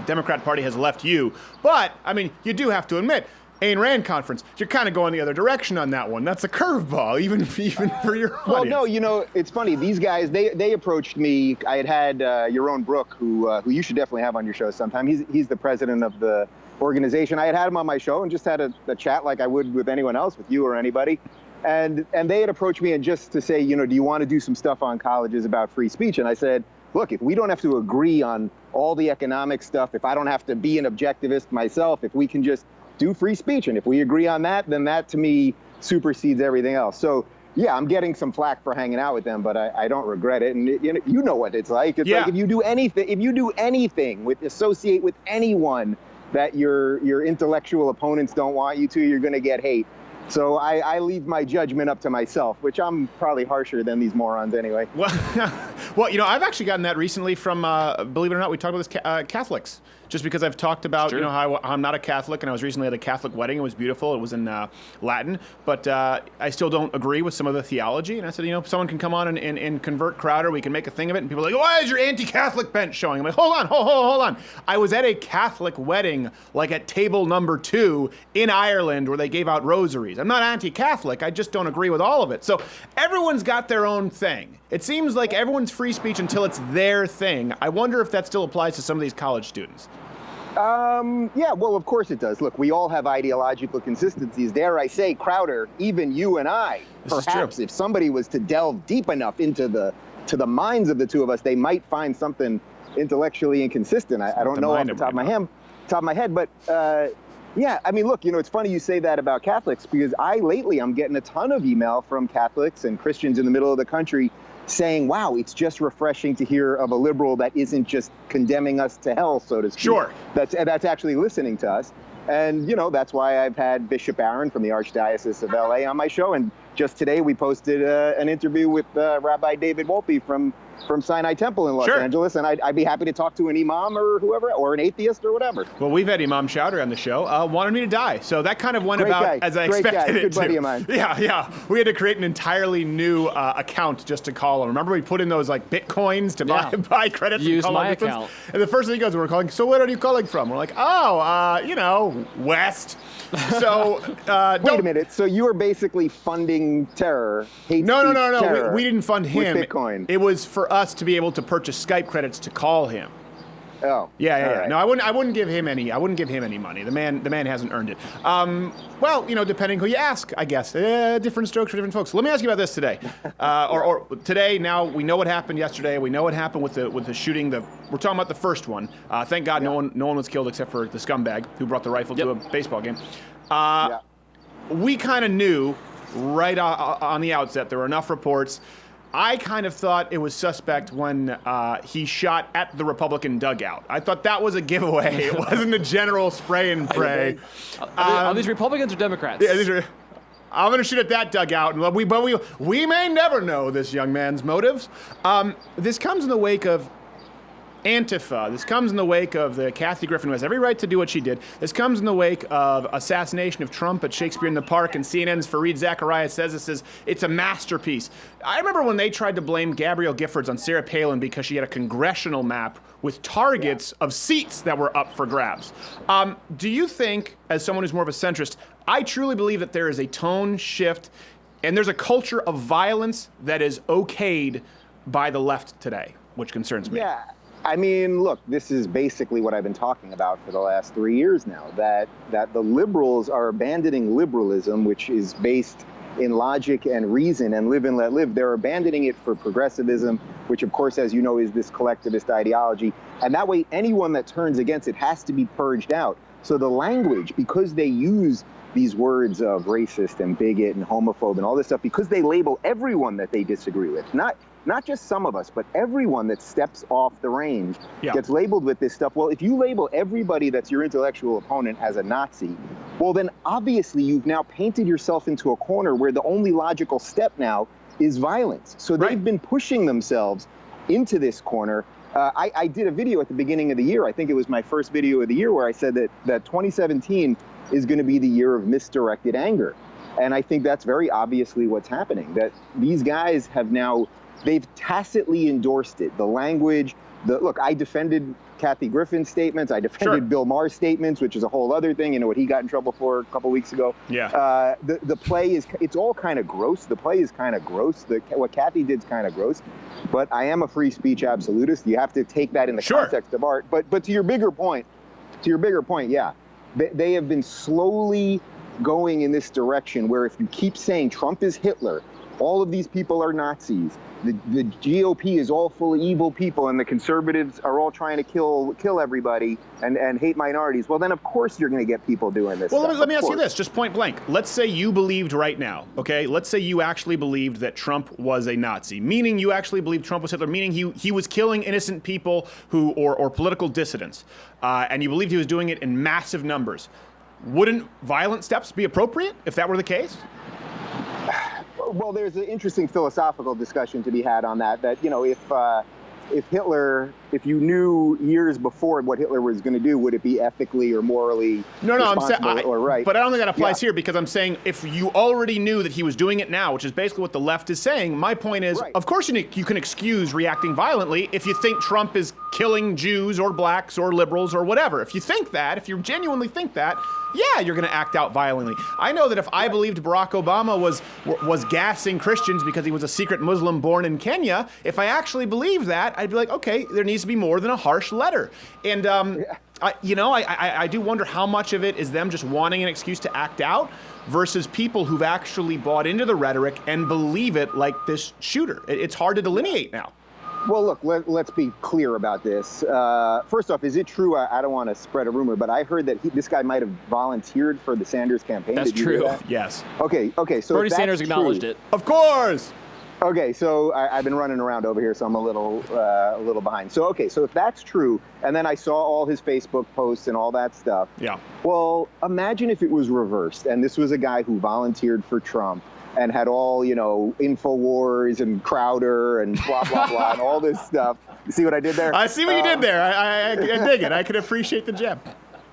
Democrat Party has left you. But, I mean, you do have to admit, Ayn Rand conference, you're kind of going the other direction on that one. That's a curveball, even for your audience. Well, no, you know, it's funny. These guys, they approached me. I had Yaron Brook, who you should definitely have on your show sometime. He's the president of the organization. I had him on my show and just had a chat like I would with anyone else, with you or anybody. And they had approached me and just to say, you know, do you want to do some stuff on colleges about free speech? And I said, look, if we don't have to agree on all the economic stuff, if I don't have to be an objectivist myself, if we can just do free speech, and if we agree on that, then that to me supersedes everything else. So yeah, I'm getting some flack for hanging out with them, but I don't regret it. And you know what it's like. It's like if you do anything, associate with anyone that your intellectual opponents don't want you to, you're going to get hate. So I leave my judgment up to myself, which I'm probably harsher than these morons anyway. Well, you know, I've actually gotten that recently from, believe it or not, we talked about this, Catholics. Just because I've talked about, you know, how I'm not a Catholic, and I was recently at a Catholic wedding. It was beautiful. It was in Latin. But I still don't agree with some of the theology. And I said, you know, if someone can come on and convert Crowder, we can make a thing of it. And people are like, why is your anti-Catholic bent showing? I'm like, hold on. I was at a Catholic wedding, like at table number 2 in Ireland, where they gave out rosaries. I'm not anti-Catholic. I just don't agree with all of it. So everyone's got their own thing. It seems like everyone's free speech until it's their thing. I wonder if that still applies to some of these college students. Yeah, well, of course it does. Look, we all have ideological consistencies. Dare I say, Crowder, even you and I, perhaps if somebody was to delve deep enough into the minds of the two of us, they might find something intellectually inconsistent. I don't know off the top of my head, but yeah, I mean, look, you know, it's funny you say that about Catholics, because I'm getting a ton of email from Catholics and Christians in the middle of the country saying, wow, it's just refreshing to hear of a liberal that isn't just condemning us to hell, so to speak. Sure. That's actually listening to us. And, you know, that's why I've had Bishop Aaron from the Archdiocese of LA on my show. And just today we posted an interview with Rabbi David Wolpe from Sinai Temple in Los Angeles. And I'd be happy to talk to an imam or whoever, or an atheist or whatever. Well, we've had Imam Chowdhury on the show. Wanted me to die. So that kind of went as I expected it Good to. buddy of mine. Yeah. We had to create an entirely new account just to call him. Remember we put in those like Bitcoins to buy credits and call my on victims? account. And the first thing he goes, we're calling, so where are you calling from? We're like, you know, West. So wait a minute. So you are basically funding terror, hate No. terror We didn't fund him. with Bitcoin. It was for us to be able to purchase Skype credits to call him. Oh. Yeah. Right. No, I wouldn't give him any. I wouldn't give him any money. The man hasn't earned it. Well, depending who you ask, I guess. Different strokes for different folks. Let me ask you about this today. Or today. Now we know what happened yesterday. We know what happened with the shooting. We're talking about the first one. Thank God no one was killed except for the scumbag who brought the rifle to a baseball game. We kind of knew right on the outset. There were enough reports. I kind of thought it was suspect when he shot at the Republican dugout. I thought that was a giveaway. It wasn't a general spray and pray. Are these Republicans or Democrats? Yeah, I'm going to shoot at that dugout, but we may never know this young man's motives. This comes in the wake of Antifa. This comes in the wake of the Kathy Griffin, who has every right to do what she did. This comes in the wake of assassination of Trump at Shakespeare in the Park, and CNN's Fareed Zacharias says it's a masterpiece. I remember when they tried to blame Gabrielle Giffords on Sarah Palin because she had a congressional map with targets of seats that were up for grabs. Do you think, as someone who's more of a centrist, I truly believe that there is a tone shift and there's a culture of violence that is okayed by the left today, which concerns me. Yeah. I mean, look, this is basically what I've been talking about for the last 3 years now, that the liberals are abandoning liberalism, which is based in logic and reason and live and let live. They're abandoning it for progressivism, which, of course, as you know, is this collectivist ideology. And that way, anyone that turns against it has to be purged out. So the language, because they use these words of racist and bigot and homophobe and all this stuff, because they label everyone that they disagree with, not just some of us, but everyone that steps off the range gets labeled with this stuff. Well, if you label everybody that's your intellectual opponent as a Nazi, well, then obviously you've now painted yourself into a corner where the only logical step now is violence. So they've been pushing themselves into this corner. I did a video at the beginning of the year. I think it was my first video of the year where I said that 2017 is going to be the year of misdirected anger. And I think that's very obviously what's happening, that these guys have now... They've tacitly endorsed it. The language, look, I defended Kathy Griffin's statements. I defended Bill Maher's statements, which is a whole other thing, what he got in trouble for a couple weeks ago. Yeah. The play it's all kind of gross. The play is kind of gross. What Kathy did is kind of gross. But I am a free speech absolutist. You have to take that in the context of art. But to your bigger point, yeah. They have been slowly going in this direction where if you keep saying Trump is Hitler, all of these people are Nazis, the GOP is all full of evil people, and the conservatives are all trying to kill everybody and hate minorities, well, then of course you're going to get people doing this stuff. Let me ask you this, just point blank. Let's say you believed right now, okay? Let's say you actually believed that Trump was a Nazi, meaning you actually believed Trump was Hitler, meaning he was killing innocent people or political dissidents, and you believed he was doing it in massive numbers. Wouldn't violent steps be appropriate if that were the case? Well, there's an interesting philosophical discussion to be had on that, if Hitler, if you knew years before what Hitler was going to do, would it be ethically or morally responsible or right? But I don't think that applies here, because I'm saying if you already knew that he was doing it now, which is basically what the left is saying, my point is, of course you can excuse reacting violently if you think Trump is killing Jews or blacks or liberals or whatever. If you think that, if you genuinely think that, yeah, you're going to act out violently. I know that if I believed Barack Obama was gassing Christians because he was a secret Muslim born in Kenya, if I actually believed that, I'd be like, okay, there needs to be more than a harsh letter. And I do wonder how much of it is them just wanting an excuse to act out versus people who've actually bought into the rhetoric and believe it, like this shooter. It's hard to delineate now. Well, look, let's be clear about this. First off, is it true? I don't want to spread a rumor, but I heard that this guy might have volunteered for the Sanders campaign. That's true. Yes. Okay. So Bernie Sanders acknowledged it. Of course. Okay, so I've been running around over here, so I'm a little behind. So if that's true, and then I saw all his Facebook posts and all that stuff. Yeah. Well, imagine if it was reversed, and this was a guy who volunteered for Trump and had all, InfoWars and Crowder and blah, blah, blah, and all this stuff. You see what I did there? I see what you did there. I dig it. I can appreciate the gem.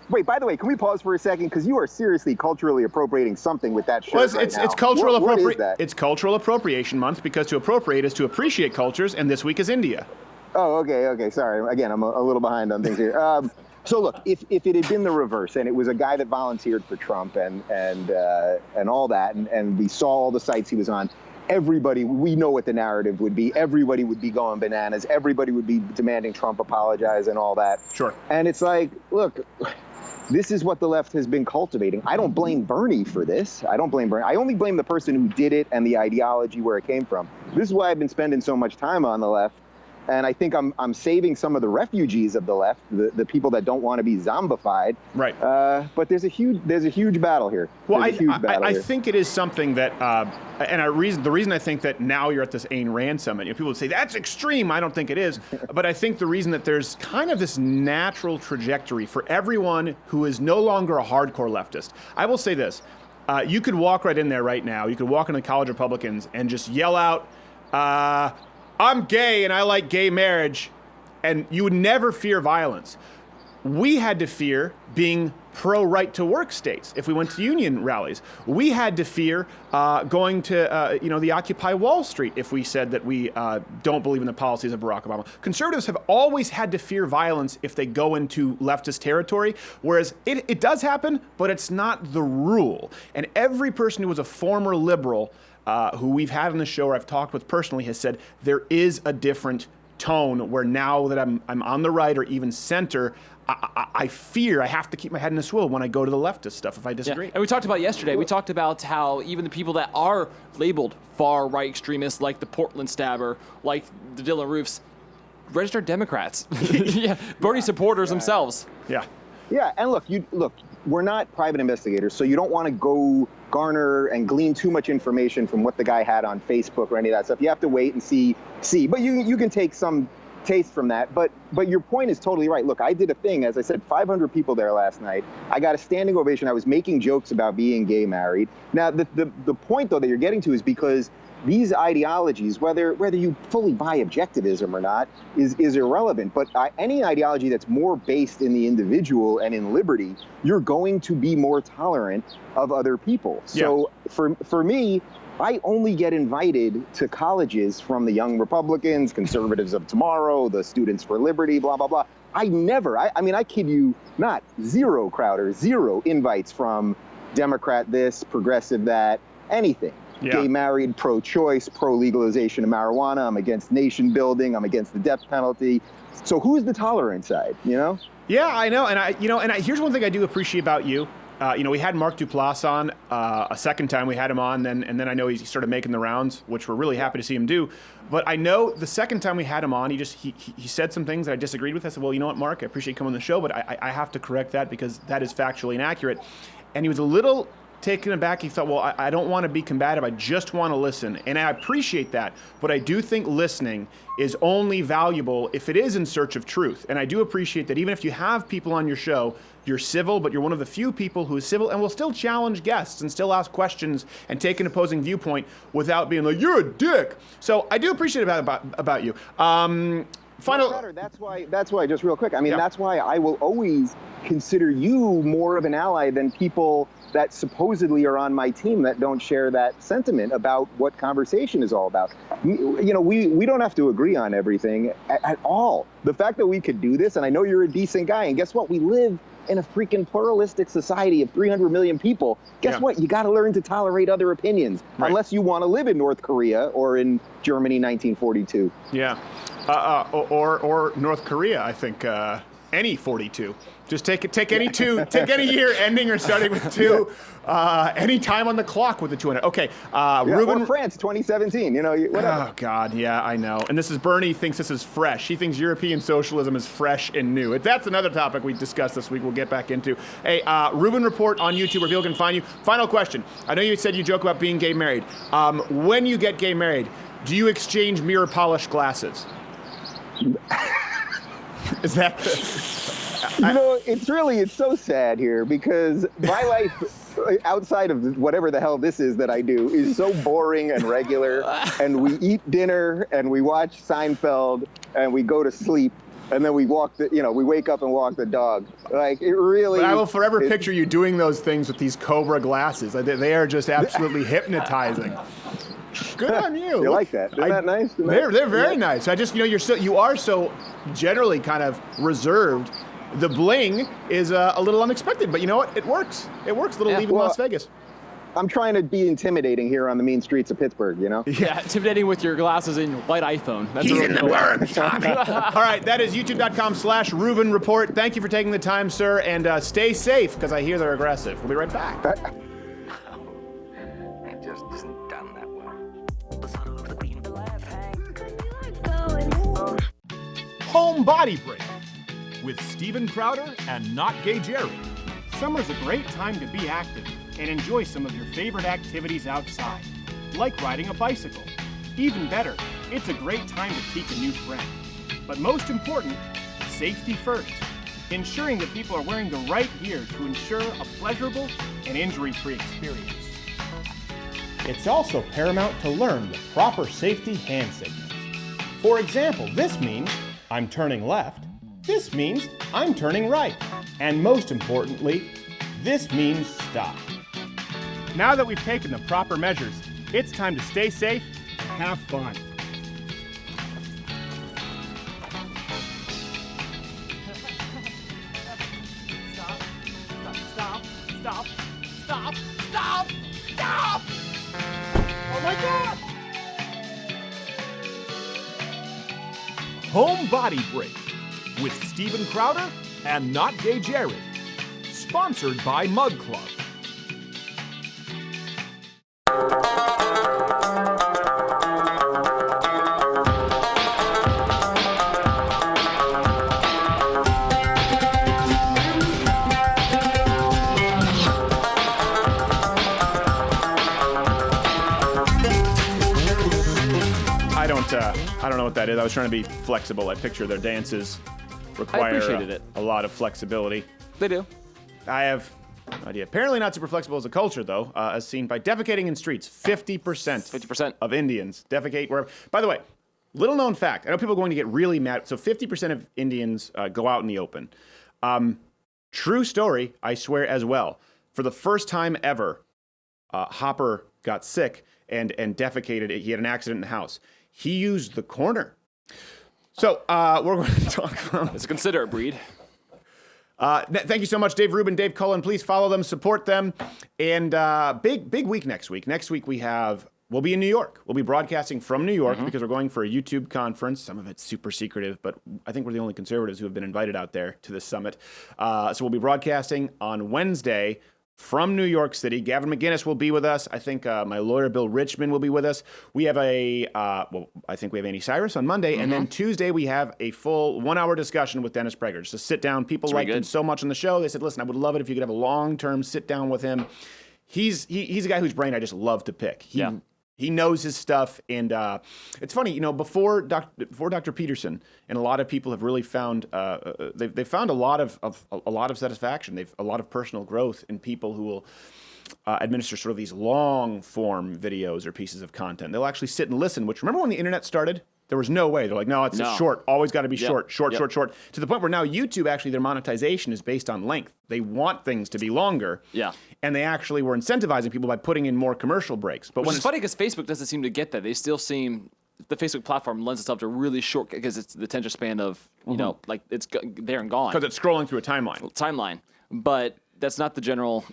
Wait, by the way, can we pause for a second? Because you are seriously culturally appropriating something with that shirt it's cultural appropriation. It's Cultural Appropriation Month, because to appropriate is to appreciate cultures, and this week is India. Oh, okay. Sorry. Again, I'm a little behind on things here. So look, if it had been the reverse, and it was a guy that volunteered for Trump and all that, and we saw all the sites he was on, everybody, we know what the narrative would be. Everybody would be going bananas. Everybody would be demanding Trump apologize and all that. Sure. And it's like, look, this is what the left has been cultivating. I don't blame Bernie for this. I don't blame Bernie. I only blame the person who did it and the ideology where it came from. This is why I've been spending so much time on the left. And I think I'm saving some of the refugees of the left, the people that don't want to be zombified. Right. But there's a huge battle here. Well, I think it is something that, and the reason I think that now you're at this Ayn Rand summit, people would say that's extreme. I don't think it is, but I think the reason that there's kind of this natural trajectory for everyone who is no longer a hardcore leftist. I will say this: you could walk right in there right now. You could walk into the college Republicans and just yell out, I'm gay and I like gay marriage, and you would never fear violence. We had to fear being pro-right to work states if we went to union rallies. We had to fear going to the Occupy Wall Street if we said that we don't believe in the policies of Barack Obama. Conservatives have always had to fear violence if they go into leftist territory, whereas it does happen, but it's not the rule. And every person who was a former liberal who we've had on the show or I've talked with personally has said there is a different tone where now that I'm on the right or even center, I fear I have to keep my head in a swivel when I go to the leftist stuff if I disagree. Yeah. And we talked about yesterday, we talked about how even the people that are labeled far-right extremists, like the Portland stabber, like the Dylan Roofs, registered Democrats. Yeah, Bernie supporters themselves. Yeah. Yeah, and look, we're not private investigators, so you don't want to go garner and glean too much information from what the guy had on Facebook or any of that stuff. You have to wait and see. But you can take some taste from that. But your point is totally right. Look, I did a thing, as I said, 500 people there last night. I got a standing ovation. I was making jokes about being gay married. Now, the point, though, that you're getting to is because these ideologies, whether you fully buy objectivism or not, is irrelevant. But any ideology that's more based in the individual and in liberty, you're going to be more tolerant of other people. So for me, I only get invited to colleges from the young Republicans, conservatives of tomorrow, the Students for Liberty, blah, blah, blah. I kid you not, zero Crowder, zero invites from Democrat this, progressive that, anything. Yeah. Gay married, pro-choice, pro-legalization of marijuana. I'm against nation building. I'm against the death penalty. So who's the tolerant side, Yeah, I know. And here's one thing I do appreciate about you. We had Mark Duplass on a second time. We had him on, and then I know he started making the rounds, which we're really happy to see him do. But I know the second time we had him on, he said some things that I disagreed with. I said, well, you know what, Mark, I appreciate you coming on the show, but I have to correct that because that is factually inaccurate. And he was a little taken aback. He thought, well, I don't want to be combative. I just want to listen. And I appreciate that. But I do think listening is only valuable if it is in search of truth. And I do appreciate that even if you have people on your show, you're civil, but you're one of the few people who is civil and will still challenge guests and still ask questions and take an opposing viewpoint without being like, you're a dick. So I do appreciate about you. Final. That's why, just real quick, that's why I will always consider you more of an ally than people that supposedly are on my team that don't share that sentiment about what conversation is all about. We don't have to agree on everything at all. The fact that we could do this, and I know you're a decent guy, and guess what? We live in a freaking pluralistic society of 300 million people. Guess what? You got to learn to tolerate other opinions, unless you want to live in North Korea or in Germany 1942. Yeah. Or North Korea, I think. Any 42. Just take any two. Take any year ending or starting with 2. Any time on the clock with the 200. Okay. Rubin. Or France 2017. Whatever. Oh God, yeah, I know. And this is Bernie thinks this is fresh. He thinks European socialism is fresh and new. That's another topic we discussed this week. We'll get back into. Hey, Rubin Report on YouTube where people can find you. Final question. I know you said you joke about being gay married. When you get gay married, do you exchange mirror polished glasses? Is that it's so sad here because my life outside of whatever the hell this is that I do is so boring and regular, and we eat dinner and we watch Seinfeld and we go to sleep and then we we wake up and walk the dog. Like, it really. But I will forever picture you doing those things with these Cobra glasses. They are just absolutely hypnotizing. Good on you. You like that? Isn't that nice? They're very nice. I just, you are so generally kind of reserved. The bling is a little unexpected, but you know what? It works. It works. Little leaving Las Vegas. I'm trying to be intimidating here on the mean streets of Pittsburgh, you know? Yeah, intimidating with your glasses and your white iPhone. That's He's in the worms, Tommy. All right, that is youtube.com/Rubin Report. Thank you for taking the time, sir, and stay safe, because I hear they're aggressive. We'll be right back. It just isn't done that well. Home Body Break with Steven Crowder and Not Gay Jerry. Summer's a great time to be active and enjoy some of your favorite activities outside, like riding a bicycle. Even better, it's a great time to teach a new friend. But most important, safety first, ensuring that people are wearing the right gear to ensure a pleasurable and injury-free experience. It's also paramount to learn the proper safety hand signals. For example, this means I'm turning left, this means I'm turning right, and most importantly, this means stop. Now that we've taken the proper measures, it's time to stay safe and have fun. Stop! Oh my God! Home Body Break with Steven Crowder and Not Gay Jared. Sponsored by MugClub. I don't know what that is. I was trying to be flexible. I picture their dances require a lot of flexibility. They do. I have no idea. Apparently not super flexible as a culture, though, as seen by defecating in streets. 50% of Indians defecate wherever. By the way, little known fact. I know people are going to get really mad. So 50% of Indians go out in the open. True story, I swear, as well. For the first time ever, Hopper got sick and defecated. He had an accident in the house. He used the corner. So we're going to talk about... It's a considerate breed. Thank you so much, Dave Rubin, Dave Cullen. Please follow them, support them. And big week next week. Next week we'll be in New York. We'll be broadcasting from New York because we're going for a YouTube conference. Some of it's super secretive, but I think we're the only conservatives who have been invited out there to this summit. So we'll be broadcasting on Wednesday from New York City. Gavin McGinnis will be with us. I think my lawyer, Bill Richmond, will be with us. We have I think we have Andy Cyrus on Monday. And then Tuesday, we have a full 1-hour discussion with Dennis Prager. Just a sit down. People liked him so much on the show. They said, listen, I would love it if you could have a long-term sit down with him. He's a guy whose brain I just love to pick. He knows his stuff, and it's funny, before Dr. Peterson, and a lot of people have really found they've found a lot of satisfaction. They've a lot of personal growth in people who will administer sort of these long form videos or pieces of content. They'll actually sit and listen. Which, remember when the internet started? There was no way. They're like, no, it's short. Always got to be short. To the point where now YouTube, actually, their monetization is based on length. They want things to be longer. Yeah. And they actually were incentivizing people by putting in more commercial breaks. But Which is funny because Facebook doesn't seem to get that. They still seem... The Facebook platform lends itself to really short because it's the attention span of, like it's there and gone. Because it's scrolling through a timeline. But that's not the general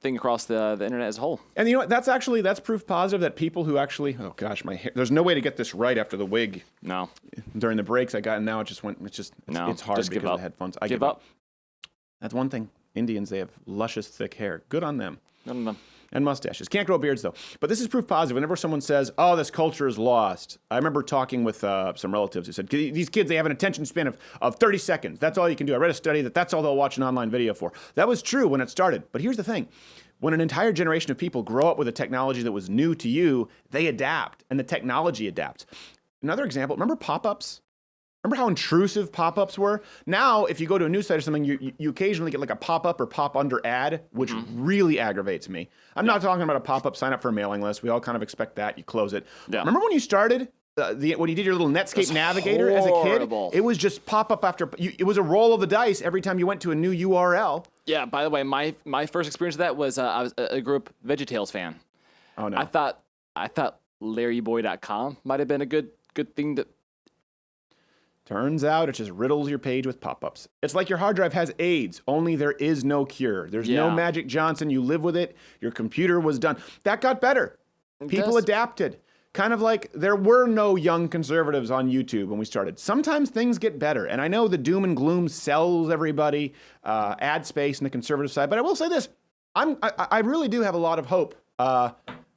thing across the internet as a whole. And you know what? That's proof positive that people who actually, oh gosh, my hair, there's no way to get this right after the wig. No. During the breaks I got, and now it just went, it's hard just because of the headphones. I give up. That's one thing. Indians, they have luscious, thick hair. Good on them. Good on them. And mustaches. Can't grow beards, though. But this is proof positive. Whenever someone says, oh, this culture is lost. I remember talking with some relatives who said, these kids, they have an attention span of 30 seconds. That's all you can do. I read a study that's all they'll watch an online video for. That was true when it started. But here's the thing. When an entire generation of people grow up with a technology that was new to you, they adapt, and the technology adapts. Another example, remember pop-ups? Remember how intrusive pop-ups were? Now, if you go to a news site or something, you occasionally get like a pop-up or pop-under ad, which really aggravates me. I'm not talking about a pop-up, sign up for a mailing list. We all kind of expect that. You close it. Yeah. Remember when you started, when you did your little Netscape Navigator as a kid? It was just pop-up after, it was a roll of the dice every time you went to a new URL. Yeah, by the way, my first experience of that was I was a group VeggieTales fan. Oh, no. I thought LarryBoy.com might have been a good thing to... Turns out it just riddles your page with pop-ups. It's like your hard drive has AIDS, only there is no cure. There's no Magic Johnson. You live with it. Your computer was done. That got better. People adapted. Kind of like there were no young conservatives on YouTube when we started. Sometimes things get better. And I know the doom and gloom sells everybody ad space in the conservative side. But I will say this. I really do have a lot of hope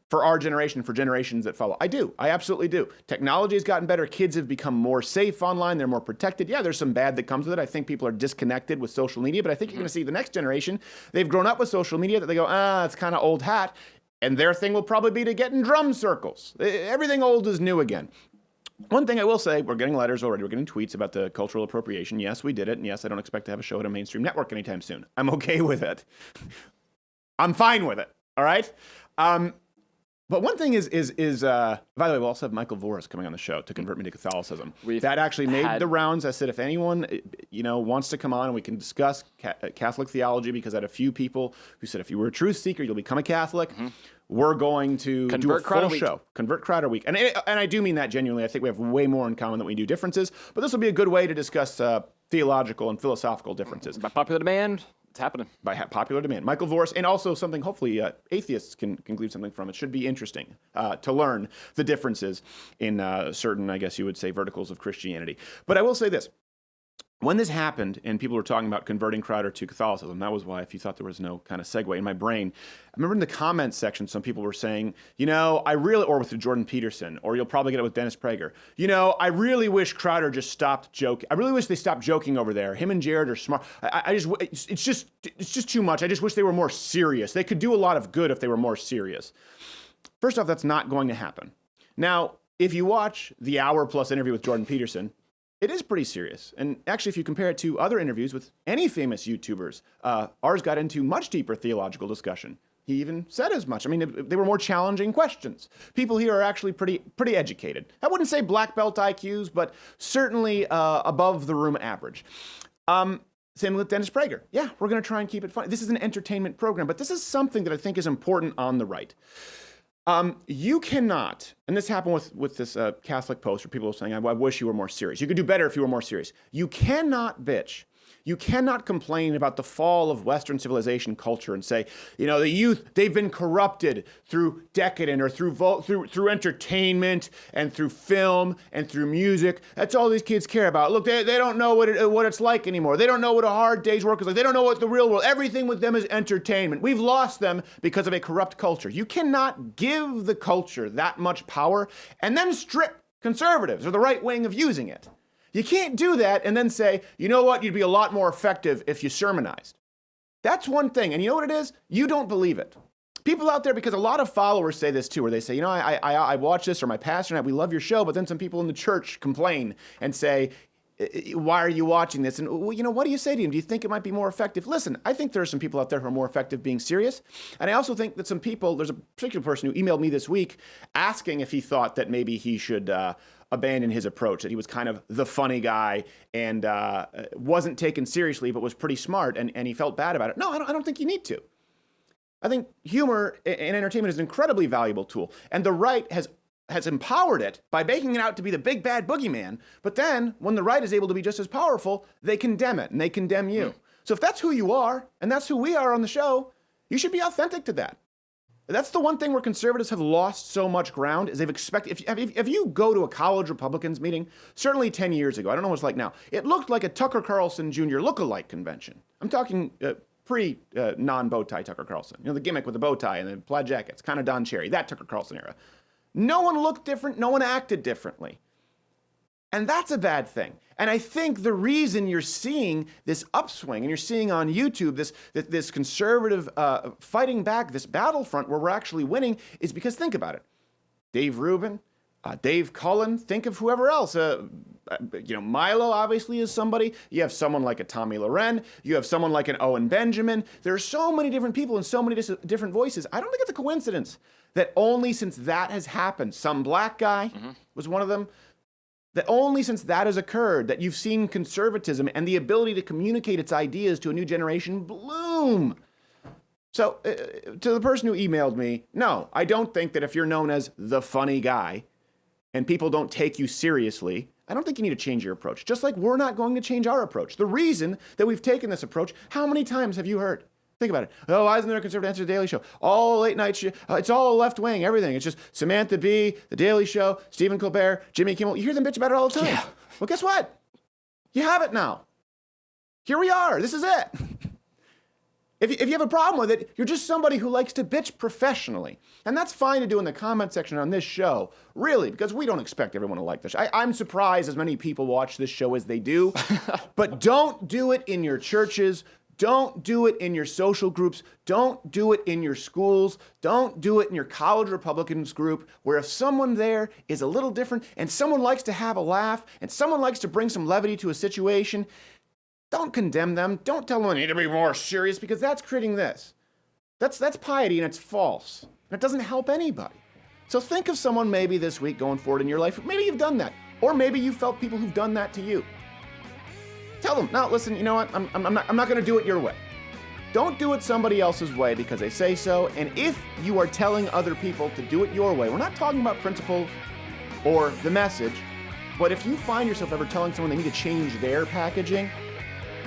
for our generation, for generations that follow. I do. I absolutely do. Technology has gotten better. Kids have become more safe online. They're more protected. Yeah, there's some bad that comes with it. I think people are disconnected with social media, but I think you're going to see the next generation, they've grown up with social media that they go, it's kind of old hat. And their thing will probably be to get in drum circles. Everything old is new again. One thing I will say, we're getting letters already. We're getting tweets about the cultural appropriation. Yes, we did it. And yes, I don't expect to have a show at a mainstream network anytime soon. I'm okay with it. I'm fine with it. All right? But one thing is by the way, we'll also have Michael Voris coming on the show to convert me to Catholicism. That actually made the rounds. I said, if anyone, wants to come on and we can discuss Catholic theology, because I had a few people who said, if you were a truth seeker, you'll become a Catholic. We're going to do a full show. Convert Crowder Week. And I do mean that genuinely. I think we have way more in common than we do differences. But this will be a good way to discuss theological and philosophical differences. By popular demand. It's happening. By popular demand. Michael Voris, and also something hopefully atheists can glean something from. It should be interesting to learn the differences in certain, I guess you would say, verticals of Christianity. But I will say this. When this happened and people were talking about converting Crowder to Catholicism, that was why, if you thought there was no kind of segue in my brain, I remember in the comments section, some people were saying, or with Jordan Peterson, or you'll probably get it with Dennis Prager, I really wish Crowder just stopped joking. I really wish they stopped joking over there. Him and Jared are smart. It's just too much. I just wish they were more serious. They could do a lot of good if they were more serious. First off, that's not going to happen. Now, if you watch the hour-plus interview with Jordan Peterson, it is pretty serious. And actually, if you compare it to other interviews with any famous YouTubers, ours got into much deeper theological discussion. He even said as much. I mean, they were more challenging questions. People here are actually pretty educated. I wouldn't say black belt IQs, but certainly above the room average. Same with Dennis Prager. Yeah, we're going to try and keep it fun. This is an entertainment program, but this is something that I think is important on the right. You cannot, and this happened with this Catholic post where people were saying, I wish you were more serious. You could do better if you were more serious. You cannot bitch. You cannot complain about the fall of Western civilization culture and say, the youth, they've been corrupted through decadent or through entertainment and through film and through music. That's all these kids care about. Look, they don't know what it's like anymore. They don't know what a hard day's work is like. They don't know what the real world. Everything with them is entertainment. We've lost them because of a corrupt culture. You cannot give the culture that much power and then strip conservatives or the right wing of using it. You can't do that and then say, you know what, you'd be a lot more effective if you sermonized. That's one thing. And you know what it is? You don't believe it. People out there, because a lot of followers say this too, where they say, I watch this, or my pastor and I, we love your show, but then some people in the church complain and say, why are you watching this? And, what do you say to him? Do you think it might be more effective? Listen, I think there are some people out there who are more effective being serious. And I also think that some people, there's a particular person who emailed me this week asking if he thought that maybe he should abandon his approach, that he was kind of the funny guy and wasn't taken seriously, but was pretty smart, and he felt bad about it. No, I don't think you need to. I think humor and entertainment is an incredibly valuable tool, and the right has empowered it by making it out to be the big bad boogeyman. But then, when the right is able to be just as powerful, they condemn it, and they condemn you. So if that's who you are, and that's who we are on the show, you should be authentic to that. That's the one thing where conservatives have lost so much ground, is they've expected, if you go to a college Republicans meeting, certainly 10 years ago, I don't know what it's like now, it looked like a Tucker Carlson Jr. lookalike convention. I'm talking non-bow tie Tucker Carlson. The gimmick with the bow tie and the plaid jackets, kind of Don Cherry, that Tucker Carlson era. No one looked different, no one acted differently. And that's a bad thing. And I think the reason you're seeing this upswing, and you're seeing on YouTube this conservative fighting back, this battlefront where we're actually winning, is because, think about it. Dave Rubin, Dave Cullen, think of whoever else. Milo obviously is somebody. You have someone like a Tommy Loren. You have someone like an Owen Benjamin. There are so many different people and so many different voices. I don't think it's a coincidence that only since that has happened, some black guy was one of them, that only since that has occurred that you've seen conservatism and the ability to communicate its ideas to a new generation bloom. So to the person who emailed me, no, I don't think that if you're known as the funny guy and people don't take you seriously, I don't think you need to change your approach. Just like we're not going to change our approach. The reason that we've taken this approach, how many times have you heard? Think about it. Oh, why isn't there a conservative answer to The Daily Show? All late night shit. It's all left wing, everything. It's just Samantha Bee, The Daily Show, Stephen Colbert, Jimmy Kimmel. You hear them bitch about it all the time. Yeah. Well, guess what? You have it now. Here we are. This is it. If you have a problem with it, you're just somebody who likes to bitch professionally. And that's fine to do in the comment section on this show, really, because we don't expect everyone to like this. I'm surprised as many people watch this show as they do. But don't do it in your churches. Don't do it in your social groups. Don't do it in your schools. Don't do it in your college Republicans group, where if someone there is a little different and someone likes to have a laugh and someone likes to bring some levity to a situation, don't condemn them. Don't tell them they need to be more serious, because that's creating this. That's piety, and it's false. And it doesn't help anybody. So think of someone maybe this week going forward in your life. Maybe you've done that. Or maybe you felt people who've done that to you. Tell them, no, listen, you know what? I'm not going to do it your way. Don't do it somebody else's way because they say so. And if you are telling other people to do it your way, we're not talking about principles or the message, but if you find yourself ever telling someone they need to change their packaging,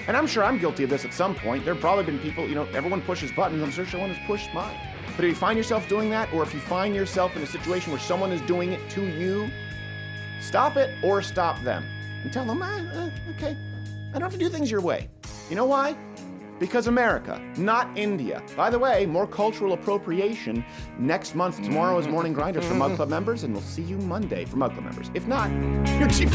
and I'm sure I'm guilty of this at some point. There have probably been people, everyone pushes buttons. I'm sure someone has pushed mine. But if you find yourself doing that, or if you find yourself in a situation where someone is doing it to you, stop it or stop them. And tell them, okay, I don't have to do things your way. You know why? Because America, not India. By the way, more cultural appropriation next month. Tomorrow is Morning Grinders for MugClub members, and we'll see you Monday for MugClub members. If not, you're cheap.